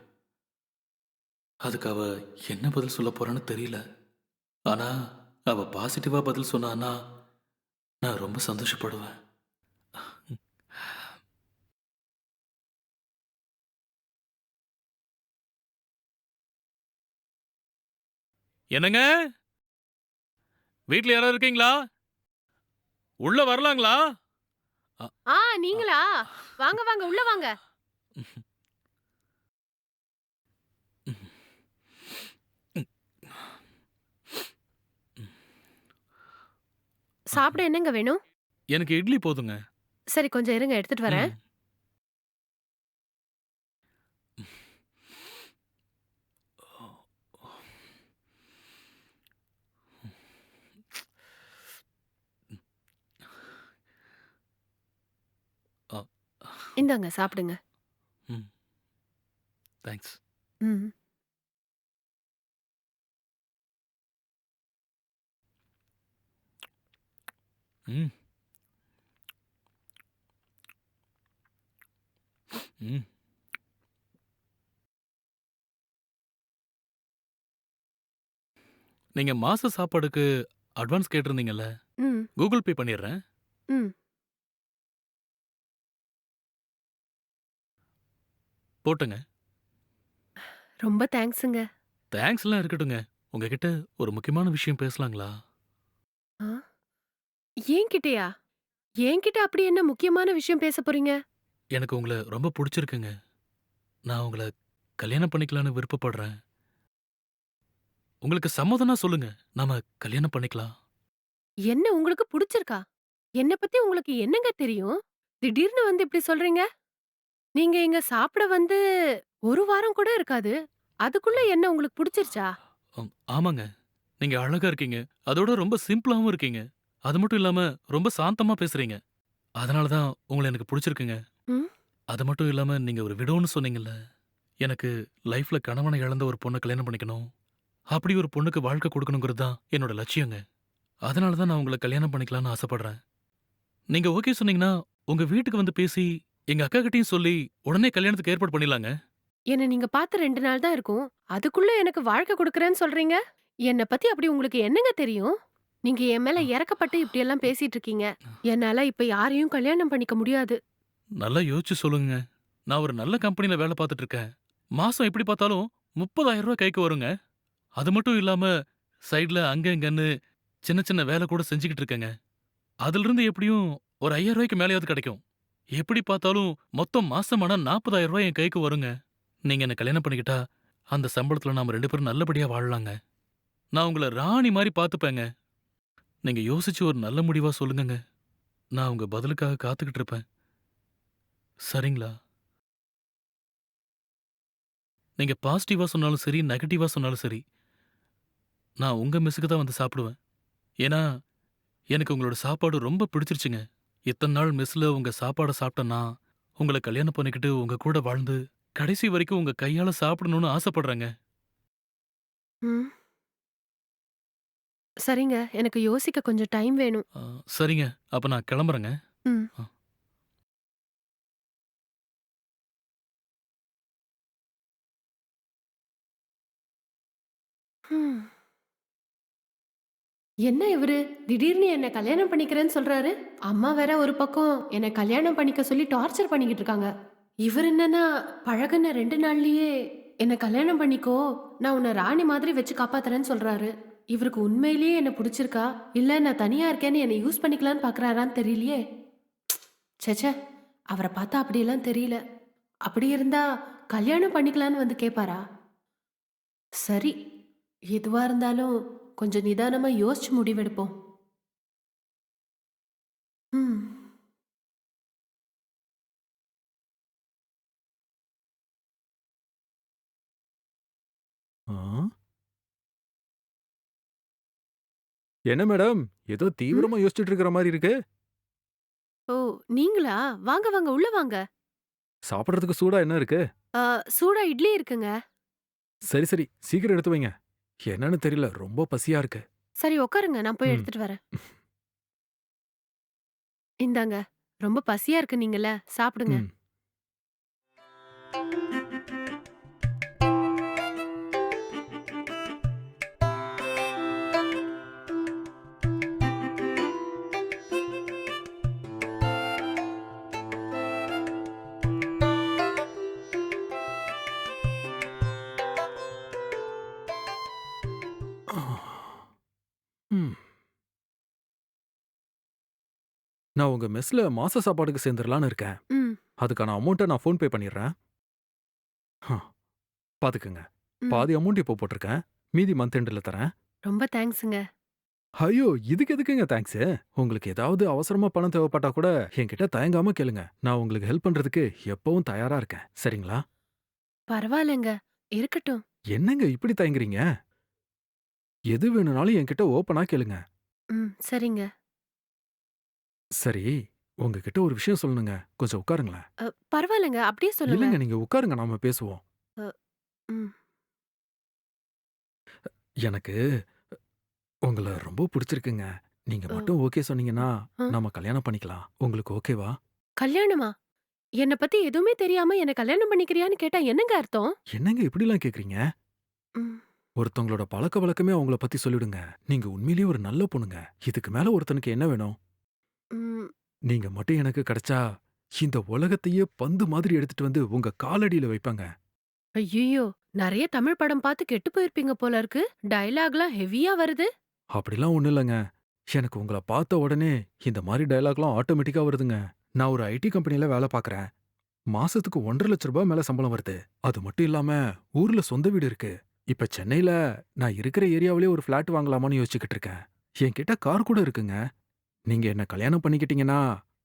அதுக்கு அவ என்ன பதில் சொல்லப் போறான்னு தெரியல. ஆனா அவ பாசிட்டிவா பதில் சொன்னான்னா நான் ரொம்ப சந்தோஷப்படுவேன். என்னங்க? வீட்ல யாராவது இருக்கீங்களா? உள்ள வரலாங்களா? அ ஆ நீங்களா? வாங்க, வாங்க. உள்ள வாங்க. சாப்பிட என்னங்க வேணும்? எனக்கு இட்லி போதுங்க. சரி கொஞ்சம் இருங்க எடுத்துட்டு வரேன். ம். அ இந்தாங்க சாப்பிடுங்க. ம். தேங்க்ஸ். ம். ம். ம். நீங்க மாச சாப்பாடுக்கு அட்வான்ஸ் கேட்டிருந்தீங்கல்ல? ம். கூகுள் பே பண்ணிடுறேன். ம். போட்டேங்க. ரொம்ப தேங்க்ஸுங்க. தேங்க்ஸ்லாம் இருக்கட்டுங்க. உங்ககிட்ட ஒரு முக்கியமான விஷயம் பேசலாங்களா? ஆ? என்கிட்டயா? என்கிட்ட அப்படி என்ன முக்கியமான விஷயம் பேச போறீங்க? எனக்கு உங்கள ரொம்ப புடிச்சிருக்குங்க. நான் உங்கள கல்யாணம் பண்ணிக்கலான்னு விருப்பப்படுறேன். உங்களுக்கு சம்மதம்னா சொல்லுங்க. நாம கல்யாணம் பண்ணிக்கலாம். என்ன உங்களுக்கு புடிச்சிருக்கா? என்ன பத்தி உங்களுக்கு என்னங்க தெரியும்? திடீர்னு வந்து இப்படி சொல்றீங்க? நீங்க இங்க சாப்பிட வந்து 1 வாரம் கூட இருக்காது. அதுக்குள்ள என்ன உங்களுக்கு புடிச்சிருச்சா? ஆமாங்க. நீங்க அழகா இருக்கீங்க. அதோட ரொம்ப சிம்பிளாவும் இருக்கீங்க. அது மட்டும் இல்லாம ரொம்ப சாந்தமா பேசுறீங்க. அதனால தான் உங்கள எனக்கு புடிச்சிருக்குங்க. ம். அது மட்டும் இல்லாம நீங்க ஒரு விடோன்னு சொன்னீங்கல்ல. எனக்கு லைஃப்ல கணவன இழந்த ஒரு பொண்ண கல்யாணம் பண்ணிக்கணும். அப்படி ஒரு பொண்ணுக்கு வாழ்க்கை குடுக்கணுங்கிறது தான் என்னோட லட்சியங்க. அதனால தான் நான் உங்கள கல்யாணம் பண்ணிக்கலான்னு ஆசைப்படுறேன். நீங்க ஓகே சொன்னீங்கன்னா, உங்க வீட்டுக்கு வந்து பேசி, எங்க அக்காகிட்டயும் சொல்லி, உடனே கல்யாணத்துக்கு ஏற்பாடு பண்ணிடலாங்க. என்ன நீங்க பார்த்து 2 நாள் தான் இருக்கும். அதுக்குள்ள எனக்கு வாழ்க்கை குடுக்குறேன்னு சொல்றீங்க? என்ன பத்தி அப்படி உங்களுக்கு என்னங்க தெரியும்? நீங்க என் மேல இறக்கப்பட்டு இப்படியெல்லாம் பேசிட்டு இருக்கீங்க. என்னால இப்ப யாரையும் கல்யாணம் பண்ணிக்க முடியாது. நல்லா யோசிச்சு சொல்லுங்க. நான் ஒரு நல்ல கம்பெனில வேலை பார்த்துட்டு இருக்கேன். மாசம் எப்படி பார்த்தாலும் ரூ. 30,000 கைக்கு வருங்க. அது மட்டும் இல்லாம, சைடுல அங்க இங்கன்னு சின்ன சின்ன வேலை கூட செஞ்சுக்கிட்டு இருக்கேங்க. அதிலிருந்து எப்படியும் ஒரு ரூ. 5,000க்கு மேலயாவது கிடைக்கும். எப்படி பார்த்தாலும் மொத்தம் மாசமானா ரூ. 40,000 என் கைக்கு வருங்க. நீங்க என்ன கல்யாணம் பண்ணிக்கிட்டா, அந்த சம்பளத்துல நாம 2 பேரும் நல்லபடியா வாழலாங்க. நான் உங்கள ராணி மாரி பார்த்துப்பேங்க. நீங்க யோசிச்சு ஒரு நல்ல முடிவா சொல்லுங்கங்க. நான் உங்க பதிலுக்காக காத்துக்கிட்டு இருப்பேன். சரிங்களா? நீங்க பாசிட்டிவா சொன்னாலும் சரி, நெகட்டிவா சொன்னாலும் சரி, நான் உங்க மெஸ்ஸுக்கு தான் வந்து சாப்பிடுவேன். ஏன்னா, எனக்கு உங்களோட சாப்பாடு ரொம்ப பிடிச்சிருச்சுங்க. இத்தன நாள் மெஸ்ல உங்க சாப்பாட சாப்பிட்ட நான், உங்கள கல்யாணம் பண்ணிக்கிட்டு உங்க கூட வாழ்ந்து, கடைசி வரைக்கும் உங்க கையால சாப்பிடணும்னு ஆசைப்படுறேங்க. ம். சரிங்க. எனக்கு யோசிக்க கொஞ்சம் டைம் வேணும். ஆ, சரிங்க. அப்ப நான் கிளம்புறேங்க. ம். ஆ. ம். என்ன இவரு திடீர்னு என்ன கல்யாணம் பண்ணிக்கிறேன்னு சொல்றாரு? அம்மா வேற ஒரு பக்கம் என்ன கல்யாணம் பண்ணிக்க சொல்லி டார்ச்சர் பண்ணிக்கிட்டு இருக்காங்க. இவர் என்னன்னா பழகுன 2 நாள்லயே என்ன கல்யாணம் பண்ணிக்கோ, நான் உன்னை ராணி மாதிரி வச்சு காப்பாத்துறேன்னு சொல்றாரு. இவருக்கு உண்மையிலேயே என்ன பிடிச்சிருக்கா? இல்ல நான் தனியா இருக்கேன்னு என்ன யூஸ் பண்ணிக்கலான்னு பாக்குறாரான்னு தெரியலையே. ச்சே! அவர பார்த்தா அப்படியெல்லாம் தெரியல. அப்படி இருந்தா கல்யாணம் பண்ணிக்கலான்னு வந்து கேட்பாரா? சரி, எதுவா இருந்தாலும் கொஞ்சம் நிதானமா யோசிச்சு முடிவெடுப்போம். ம். ஆ? என்ன மேடம் ஏதோ ம். தீவிரமா யோசிச்சுட்டு இருக்கிற மாதிரி இருக்கு. ஓ! நீங்களா? வாங்க, வாங்க. உள்ள வாங்க. சாப்பிடறதுக்கு சூடா என்ன இருக்கு? ஆ சூடா இட்லி இருக்குங்க. சரி சரி, சீக்கிரம் எடுத்து வைங்க. என்னன்னு தெரியல, ரொம்ப பசியா இருக்கு. சரி உட்காருங்க. நான் போய் ம். எடுத்துட்டு வரேன். இந்தாங்க. ரொம்ப பசியா இருக்குன்னீங்கல்ல, சாப்பிடுங்க. ம். ம். நான் உங்க மெஸ்ல மாச சாப்பாடுக்கு சேர்ந்துரலான்னு இருக்கேன். ம், அதுக்கான அமௌண்ட்ட நான் ஃபோன் பே பண்ணிடுறேன். பாத்துக்கங்க. ம். பாதி அமௌண்ட் இப்போ போட்டிருக்கேன். மீதி மந்த் எண்டுல தரேன். ரொம்ப தேங்க்ஸுங்க. ஐயோ! இதுக்கு எதுக்குங்க தேங்க்ஸு? உங்களுக்கு ஏதாவது அவசரமா பணம் தேவைப்பட்டா கூட என்கிட்ட தயங்காம கேளுங்க. நான் உங்களுக்கு ஹெல்ப் பண்றதுக்கு எப்பவும் தயாரா இருக்கேன். சரிங்களா? பரவாயில்லங்க. இருக்கட்டும். என்னங்க இப்படி தயங்குறீங்க? எது வேணும்னாலும் என்கிட்ட ஓப்பனா கேளுங்க. ம், சரிங்க. சரி, உங்ககிட்ட ஒரு விஷயம் சொல்லணுங்க. கொஞ்சம் உட்காருங்களேன். பரவாயில்லங்க. அப்படியே சொல்லுங்க. இல்லங்க, நீங்க உட்காருங்க, நாம பேசுவோம். அ, ம். எனக்கு உங்கள ரொம்ப புடிச்சிருக்குங்க. நீங்க ஓ! மட்டும் ஓகே சொன்னீங்கன்னா, அ. நாம கல்யாணம் பண்ணிக்கலாம். உங்களுக்கு ஓகேவா? கல்யாணமா? என்ன பத்தி எதுவுமே தெரியாம என்ன கல்யாணம் பண்ணிக்கிறியான்னு கேட்டா என்னங்க அர்த்தம்? என்னங்க இப்படிலாம் கேக்குறீங்க? ம், ஒருத்தவங்களோட பழக்கவழக்கமே அவங்கள பத்தி சொல்லிடுங்க. நீங்க உண்மையிலேயே ஒரு நல்ல பொண்ணுங்க. இதுக்கு மேல ஒருத்தனுக்கு என்ன வேணும்? ம். நீங்க மட்டும் எனக்கு கிடைச்சா, இந்த உலகத்தையே பந்து மாதிரி எடுத்துட்டு வந்து உங்க காலடியில வைப்பேங்க. ஐய்யய்யோ! நெறைய தமிழ் படம் பார்த்து கெட்டு போயிருப்பீங்க போல இருக்கு. டயலாக்லாம் ஹெவியா வருது. அப்படிலாம் ஒண்ணும் இல்லங்க. எனக்கு உங்கள பார்த்த உடனே இந்த மாரி டயலாக்லாம் ஆட்டோமேட்டிக்கா வருதுங்க. நான் ஒரு ஐடி கம்பெனில வேல பார்க்கறேன். மாசத்துக்கு ரூ. 1,50,000 மேல சம்பளம் வருது. அது மட்டும் இல்லாம ஊர்ல சொந்த வீடு இருக்கு. இப்ப சென்னையில நான் இருக்கிற ஏரியாவிலேயே ஒரு ஃபிளாட் வாங்கலாமான்னு யோசிச்சுக்கிட்டு இருக்கேன். என்கிட்ட கார் கூட இருக்குங்க. நீங்க என்ன கல்யாணம் பண்ணிக்கிட்டீங்கன்னா,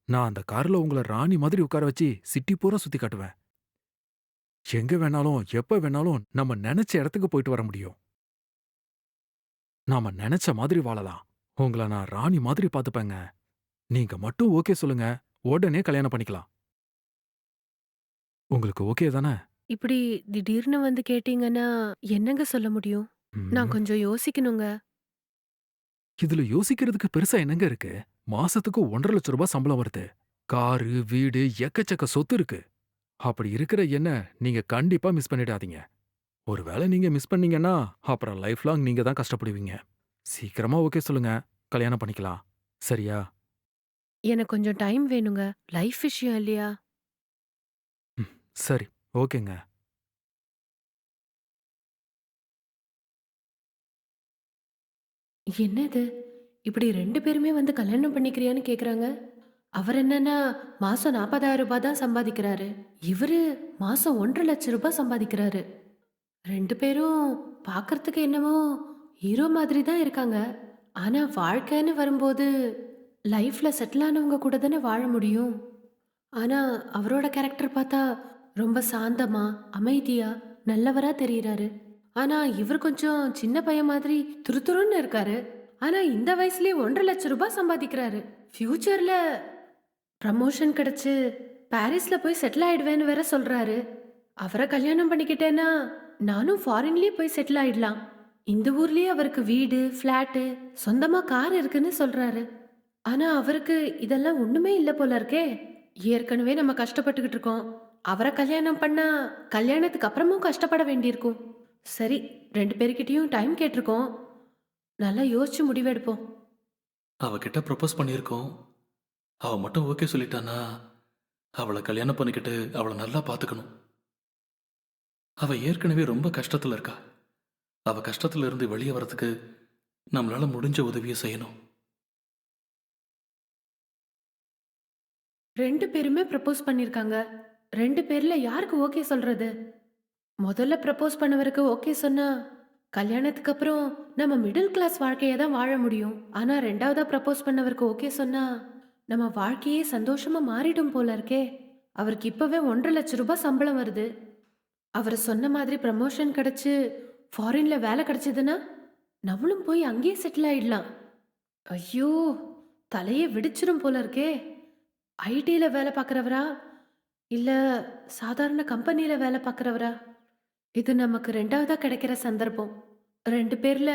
நான் அந்த கார்ல உங்கள ராணி மாதிரி உட்கார வச்சு சிட்டி பூரா சுத்தி காட்டுவேன். எங்க வேணாலும், எப்ப வேணாலும் நம்ம நெனைச்ச இடத்துக்கு போயிட்டு வர முடியும். நாம நெனைச்ச மாதிரி வாழலாம். உங்கள நான் ராணி மாதிரி பாத்துப்பேங்க. நீங்க மட்டும் ஓகே சொல்லுங்க. உடனே கல்யாணம் பண்ணிக்கலாம். உங்களுக்கு ஓகே தானே? இப்படி திடீர்னு வந்து கேட்டீங்கன்னா, என்னங்க சொல்ல முடியும்? நான் ம். கொஞ்சம் யோசிக்கணுங்க. இதுல யோசிக்கிறதுக்கு பெருசா என்னங்க இருக்கு? மாசத்துக்கு ரூ. 1,50,000 சம்பளம் வருது. காரு, வீடு, எக்கச்சக்க சொத்து இருக்கு. அப்படி இருக்கிற என்ன நீங்க கண்டிப்பா மிஸ் பண்ணிடாதீங்க. ஒருவேளை நீங்க மிஸ் பண்ணீங்கன்னா, அப்புறம் லைஃப் லாங் நீங்க தான் கஷ்டப்படுவீங்க. சீக்கிரமா ஓகே சொல்லுங்க. கல்யாணம் பண்ணிக்கலாம். சரியா? எனக்கு கொஞ்சம் டைம் வேணுங்க. லைஃப் விஷயம் இல்லையா? ம். சரி. ஓகேங்க. என்னது? இப்படி 2 பேருமே வந்து கல்யாணம் பண்ணிக்கிறியான்னு கேக்குறாங்க. அவர் என்னன்னா மாசம் ரூ. 40,000 தான் சம்பாதிக்கிறாரு. இவரு மாசம் ரூ. 1,50,000 சம்பாதிக்கிறாரு. 2 பேரும் பார்க்கறதுக்கு என்னமோ ஹீரோ மாதிரி தான் இருக்காங்க. ஆனா வாழ்க்கைன்னு வரும்போது லைஃப்ல செட்டில் ஆனவங்க கூட தானே வாழ முடியும். ஆனா அவரோட கேரக்டர் பார்த்தா ரொம்ப சாந்தமா, அமைதியா, நல்லவரா தெரியறாரு. ஆனா இவர் கொஞ்சம் சின்ன பையன் மாதிரி துருதுருன்னு இருக்காரு. ஆனா இந்த வயசுலயே ரூ. 1,50,000 சம்பாதிக்கிறாரு. ஃபியூச்சர்ல ப்ரமோஷன் கிடைச்சு பாரிஸ்ல போய் செட்டில் ஆயிடுவேன்னு வேற சொல்றாரு. அவரை கல்யாணம் பண்ணிக்கிட்டேன்னா நானும் ஃபாரின்லயே போய் செட்டில் ஆயிடலாம். இந்த ஊர்லயே அவருக்கு வீடு, ஃபிளாட்டு, சொந்தமா கார் இருக்குன்னு சொல்றாரு. ஆனா அவருக்கு இதெல்லாம் ஒண்ணுமே இல்ல போல இருக்கே. ஏற்கனவே நம்ம கஷ்டப்பட்டுக்கிட்டு இருக்கோம். அவரை கல்யாணம் பண்ணா கல்யாணத்துக்கு அப்புறமும் கஷ்டப்பட வேண்டியிருக்கும். சரி, 2 பேர்கிட்டயும் டைம் கேட்டிருக்கோம். நல்லா யோசிச்சு முடிவெடுப்போம். அவகிட்ட ப்ரப்போஸ் பண்ணியிருக்கோம். அவ மட்டும் ஓகே சொல்லிட்டானா, அவளை கல்யாணம் பண்ணிக்கிட்டு அவளை நல்லா பார்த்துக்கணும். அவ ஏற்கனவே ரொம்ப கஷ்டத்துல இருக்கா. அவ கஷ்டத்துல இருந்து வெளியே வரதுக்கு நம்மளால முடிஞ்ச உதவியை செய்யணும். 2 பேருமே ப்ரப்போஸ் பண்ணிருக்காங்க. 2 பேர்ல யாருக்கு ஓகே சொல்றது? முதல்ல ப்ரப்போஸ் பண்ணவருக்கு ஓகே சொன்னா, கல்யாணத்துக்கு அப்புறம் நம்ம மிடில் கிளாஸ் வாழ்க்கைய தான் வாழ முடியும். ஆனா 2வதா ப்ரப்போஸ் பண்ணவருக்கு ஓகே சொன்னா, நம்ம வாழ்க்கையே சந்தோஷமா மாறிடும் போல இருக்கே. அவருக்கு இப்பவே 1,50,000 ரூபாய் சம்பளம் வருது. அவரு சொன்ன மாதிரி ப்ரமோஷன் கிடைச்சு, ஃபாரின்ல வேலை கிடைச்சதுன்னா, நம்மளும் போய் அங்கேயே செட்டில் ஆயிடலாம். ஐயோ! தலையே வெடிச்சிரும் போல இருக்கே. ஐடில வேலை பார்க்குறவரா? இல்ல சாதாரண கம்பெனில வேலை பார்க்குறவரா? இது நமக்கு 2வதா கிடைக்கிற சந்தர்ப்பம். 2 பேர்ல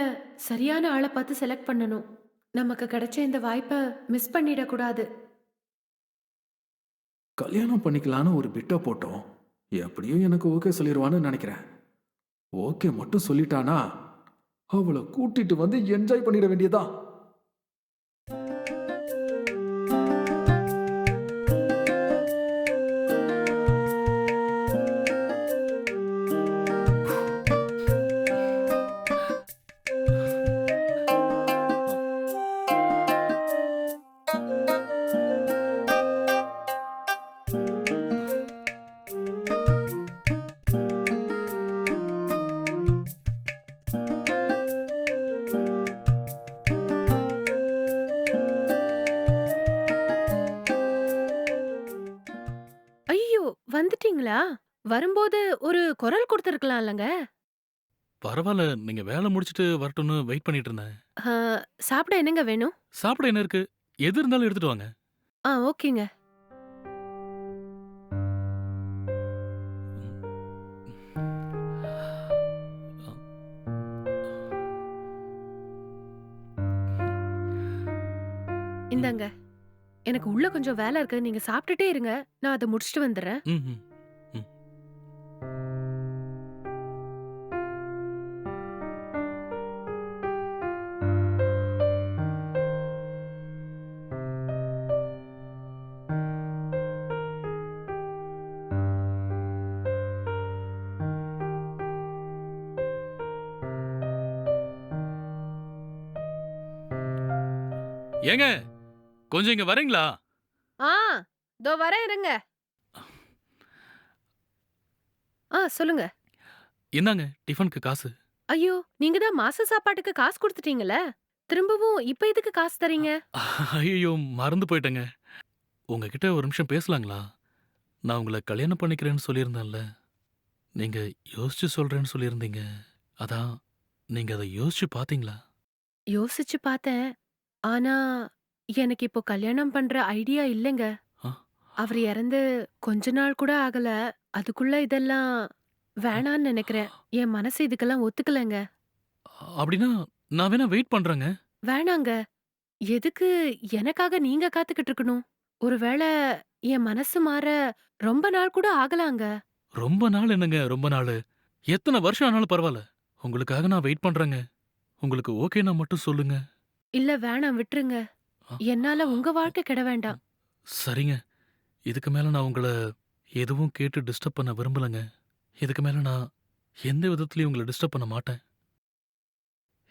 சரியான ஆள பார்த்து செலக்ட் பண்ணணும். நமக்கு கிடைச்ச இந்த வாய்ப்ப மிஸ் பண்ணிடக்கூடாது. கல்யாணம் பண்ணிக்கலான்னு ஒரு பிட்ட போட்டோம். எப்படியும் எனக்கு ஓகே சொல்லிடுவான்னு நினைக்கிறேன். ஓகே மட்டும் சொல்லிட்டானா, அவளை கூட்டிட்டு வந்து என்ஜாய் பண்ணிட வேண்டியதா. ஐயோ! வந்துட்டீங்களா? வரும்போது ஒரு குரல் குடுத்துருக்கலாம்லங்க. பரவாயில்ல, நீங்க வேலை முடிச்சிட்டு வரட்டும்னு வெயிட் பண்ணிட்டு இருந்தேன். ஆ, சாப்பிட என்னங்க வேணும்? சாப்பிட என்ன இருக்கு? எது இருந்தாலும் எடுத்துட்டு வாங்க. ஓகேங்க. இந்தாங்க. எனக்கு உள்ள கொஞ்சம் வேலை இருக்கு. நீங்க சாப்பிட்டுட்டே இருங்க. நான் அத முடிச்சுட்டு வந்துர்றேன். ம், ம், ம். ஏங்க, கொஞ்சம் இங்க வரீங்களா? ஆ, இதோ வரேன் இருங்க. சொல்லுங்க. இந்தாங்க டிஃபனுக்கு காசு. ஐயோ! நீங்க தான் மாச சாப்பாட்டுக்கு காசு குடுத்துட்டீங்கல்ல. திரும்பவும் இப்ப எதுக்கு காசு தர்றீங்க? ஐயோ, மறந்து போயிட்டேங்க. உங்ககிட்ட ஒரு நிமிஷம் பேசலாங்களா? நான் உங்கள கல்யாணம் பண்ணிக்கிறேன்னு சொல்லியிருந்தேன்ல. நீங்க யோசிச்சு சொல்றேன்னு சொல்லியிருந்தீங்க. அதான், நீங்க அத யோசிச்சு பார்த்தீங்களா? யோசிச்சு பார்த்தேன். ஆனா, எனக்கு இப்போ கல்யாணம் பண்ற ஐடியா இல்லங்க. ஆ, அவரு இறந்து கொஞ்ச நாள் கூட ஆகல. அதுக்குள்ள இதெல்லாம் வேணான்னு நெனைக்கிறேன். என் மனசு இதுக்கெல்லாம் ஒத்துக்கலங்க. அப்படின்னா நான் வேணா வெயிட் பண்றேங்க. வேணாங்க. எதுக்கு எனக்காக நீங்க காத்துக்கிட்டு இருக்கணும்? ஒருவேள என் மனசு மாற ரொம்ப நாள் கூட ஆகலாங்க. ரொம்ப நாள் என்னங்க ரொம்ப நாளு? எத்தன வருஷம் ஆனாலும் பரவால்ல. உங்களுக்காக நான் வெயிட் பண்றேங்க. உங்களுக்கு ஓகேனா மட்டும் சொல்லுங்க. இல்ல வேணாம் விட்டுருங்க. ஆ, என்னால உங்க வாழ்க்கை கெட வேண்டாம். சரிங்க. இதுக்கு மேல நான் உங்கள எதுவும் கேட்டு டிஸ்டர்ப் பண்ண விரும்பலங்க. இதுக்கு மேல நான் எந்த விதத்திலயும் உங்கள டிஸ்டர்ப் பண்ண மாட்டேன்.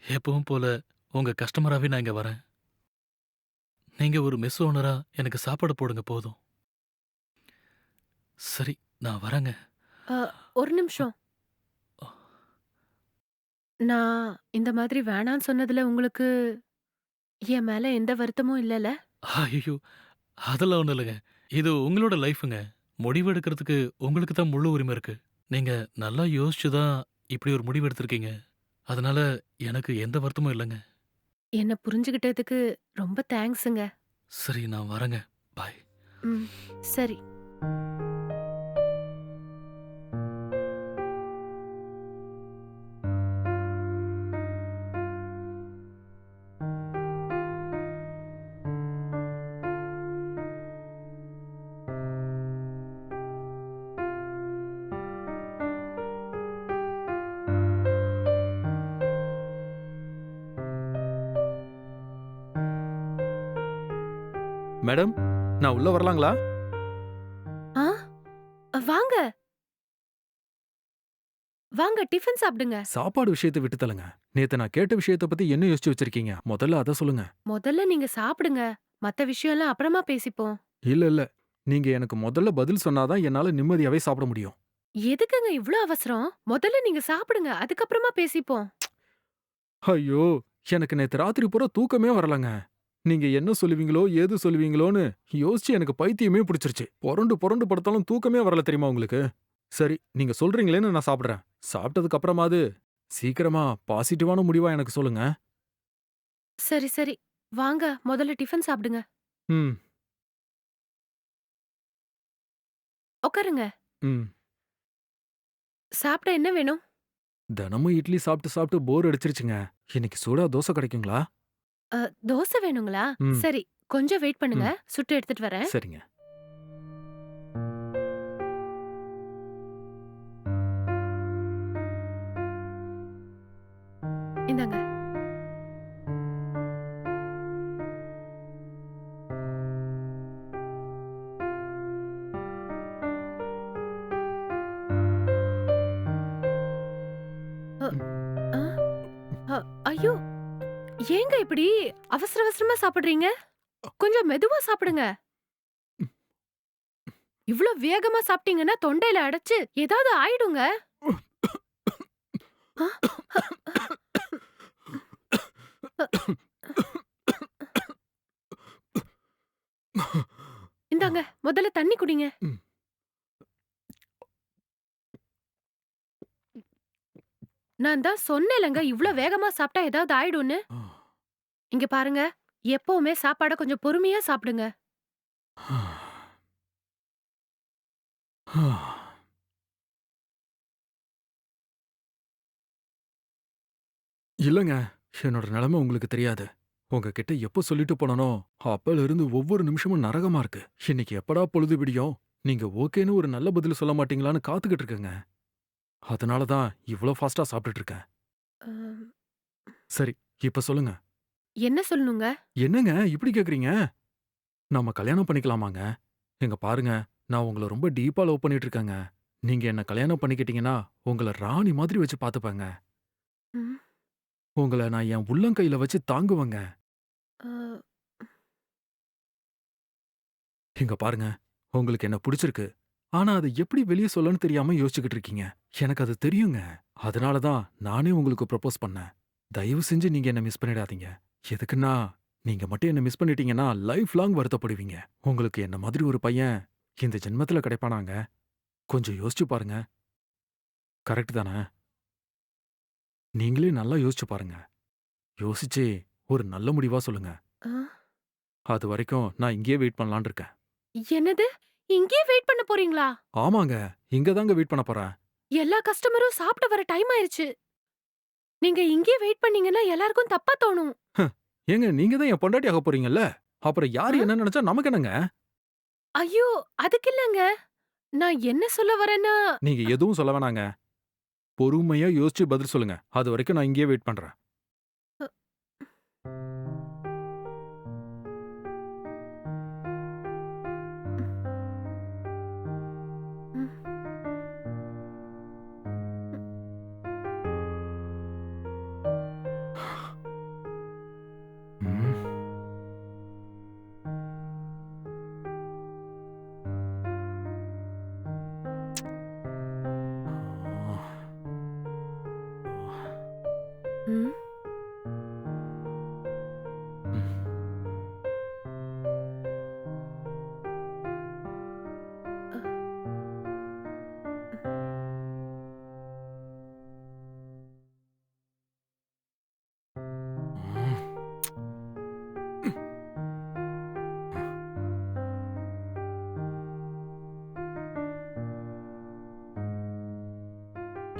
எப்பவும் போல உங்க கஸ்டமராவே நான் இங்க வரேன். நீங்க ஒரு மெஸ் ஓனரா எனக்கு சாப்பாடு போடுங்க போதும். சரி, நான் வரேங்க. அ ஒரு நிமிஷம். நான் இந்த மாதிரி வேணான்னு சொன்னதுல உங்களுக்கு என் மேல எந்த வருத்தமும் இல்லல? ஐயோ! அதெல்லாம் ஒண்ணும் இல்லங்க. இது உங்களோட லைஃப்ங்க. முடிவு எடுக்கிறதுக்கு உங்களுக்கு தான் முழு உரிமை இருக்கு. நீங்க நல்லா யோசிச்சு தான் இப்படி ஒரு முடிவு எடுத்திருக்கீங்க. அதனால எனக்கு எந்த வருத்தமும் இல்லங்க. என்ன புரிஞ்சுகிட்டதுக்கு ரொம்ப தேங்க்ஸுங்க. சரி, நான் வரேங்க. பாய். ம். சரி. மேடம், நான் உள்ள வரலாங்களா? ஆ வாங்க வாங்க டிஃபன் சாப்பிடுங்க. சாப்பாடு விஷயத்தை விட்டு தள்ளுங்க. நேத்து நான் கேட்ட விஷயத்த பத்தி என்ன யோசிச்சு வச்சிருக்கீங்க? முதல்ல அத சொல்லுங்க. முதல்ல நீங்க சாப்பிடுங்க. மத்த விஷயம்லாம் அப்புறமா பேசிப்போம். இல்ல. நீங்க எனக்கு முதல்ல பதில் சொன்னாதான் என்னால நிம்மதியாவே சாப்பிட முடியும். எதுக்குங்க இவ்ளோ அவசரம்? முதல்ல நீங்க சாப்பிடுங்க. அதுக்கப்புறமா பேசிப்போம். ஐயோ! எனக்கு நேத்து ராத்திரி பூரா தூக்கமே வரலங்க. நீங்க என்ன சொல்லுவீங்களோ, ஏது சொல்லுவீங்களோன்னு யோசிச்சு எனக்கு பைத்தியமே பிடிச்சிருச்சு. புரண்டு புரண்டு படுத்தாலும் தூக்கமே வரல தெரியுமா உங்களுக்கு? சரி, நீங்க சொல்றீங்களேன்னு நான் சாப்பிடுறேன். சாப்பிட்டதுக்கு அப்புறமாவது சீக்கிரமா பாசிட்டிவான முடிவா எனக்கு சொல்லுங்க. சரி, சரி. வாங்க முதல்ல டிஃபன் சாப்பிடுங்க. ம், உட்காருங்க. ம். சாப்பிட என்ன வேணும்? தினமும் இட்லி சாப்பிட்டு சாப்பிட்டு போர் அடிச்சிருச்சுங்க. இன்னைக்கு சூடா தோசை கிடைக்குங்களா? அ, தோசை வேணுங்களா? ம், சரி, கொஞ்சம் வெயிட் பண்ணுங்க. ம். சுட்டு எடுத்துட்டு வரேன். சரிங்க. இந்தாங்க. அ, ம். ஆ, ஐயோ! ஏங்க இப்படி அவசர அவசரமா சாப்பிடுறீங்க? கொஞ்சம் மெதுவா சாப்பிடுங்க. இவ்ளோ வேகமா சாப்பிட்டீங்கன்னா தொண்டையில அடைச்சு ஏதாவது ஆயிடுங்க. ஆ, அ, இந்தாங்க. முதல்ல தண்ணி குடிங்க. ம். நான் தான் சொன்னேன்லங்க, இவ்ளோ வேகமா சாப்பிட்டா ஏதாவது ஆயிடும்னு. இங்க பாருங்க, எப்பவுமே சாப்பாட கொஞ்சம் பொறுமையா சாப்பிடுங்க. இல்லங்க. என்னோட நிலைமை உங்களுக்கு தெரியாது. உங்ககிட்ட எப்ப சொல்லிட்டு போனனோ, அப்பல இருந்து ஒவ்வொரு நிமிஷமும் நரகமா இருக்கு. இன்னைக்கு எப்படா பொழுது விடியும்? நீங்க ஓகேன்னு ஒரு நல்ல பதில் சொல்ல மாட்டீங்களான்னு காத்துக்கிட்டு இருக்கேங்க. அதனால தான் இவ்ளோ ஃபாஸ்ட்டா சாப்பிட்டுட்டு இருக்கேன். அம், சரி, இப்ப சொல்லுங்க. என்ன சொல்லணுங்க? என்னங்க இப்படி கேக்குறீங்க? நாம கல்யாணம் பண்ணிக்கலாமாங்க? எங்க பாருங்க, நான் உங்கள ரொம்ப டீப்பா லவ் பண்ணிட்டு இருக்கேங்க. நீங்க என்ன கல்யாணம் பண்ணிக்கிட்டீங்கன்னா, உங்கள ராணி மாதிரி வச்சு பாத்துப்பேங்க. ம், உங்கள நான் என் உள்ளங்கையில வச்சு தாங்குவேங்க. அ, இங்க பாருங்க, உங்களுக்கு என்ன புடிச்சிருக்கு. ஆனா அத எப்படி வெளிய சொல்லன்னு தெரியாம யோசிச்சுக்கிட்டு இருக்கீங்க. எனக்கு அது தெரியுங்க. அதனால தான் நானே உங்களுக்கு ப்ரொபோஸ் பண்ணேன். தயவு செஞ்சு நீங்க என்ன மிஸ் பண்ணிடாதீங்க. எதுக்குன்னா, நீங்க மட்டும் என்ன மிஸ் பண்ணிட்டீங்கன்னா லைஃப் லாங் வருத்தப்படுவீங்க. உங்களுக்கு என்ன மாதிரி ஒரு பையன் இந்த ஜென்மத்துல கிடைப்பானாங்க? கொஞ்சம் யோசிச்சு பாருங்க. கரெக்ட் தானே? நீங்களே நல்லா யோசிச்சு பாருங்க. யோசிச்சு ஒரு நல்ல முடிவா சொல்லுங்க. ஆ. அது வரைக்கும் நான் இங்கேயே வெயிட் பண்ணலாம்னு இருக்கேன். என்னது? இங்கேயே வெயிட் பண்ண போறீங்களா? ஆமாங்க, இங்க தாங்க வெயிட் பண்ண போறேன். எல்லா கஸ்டமரும் சாப்பிட வர டைம் ஆயிருச்சு. நீங்க இங்கேயே வெயிட் பண்ணீங்கன்னா எல்லாருக்கும் தப்பா தோணும். ஏங்க நீங்க தான் என் பொண்டாட்டி ஆகப் போறீங்கல்ல? அப்புறம் யாரு ஆ? என்ன நெனச்சா நமக்கு என்னங்க? ஐயோ! அதுக்கு இல்லங்க. நான் என்ன சொல்ல வரேன்னா, நீங்க எதுவும் சொல்ல வேணாங்க. பொறுமையா யோசிச்சு பதில் சொல்லுங்க. அது வரைக்கும் நான் இங்கேயே வெயிட் பண்றேன். அ, ம், ம். ம்.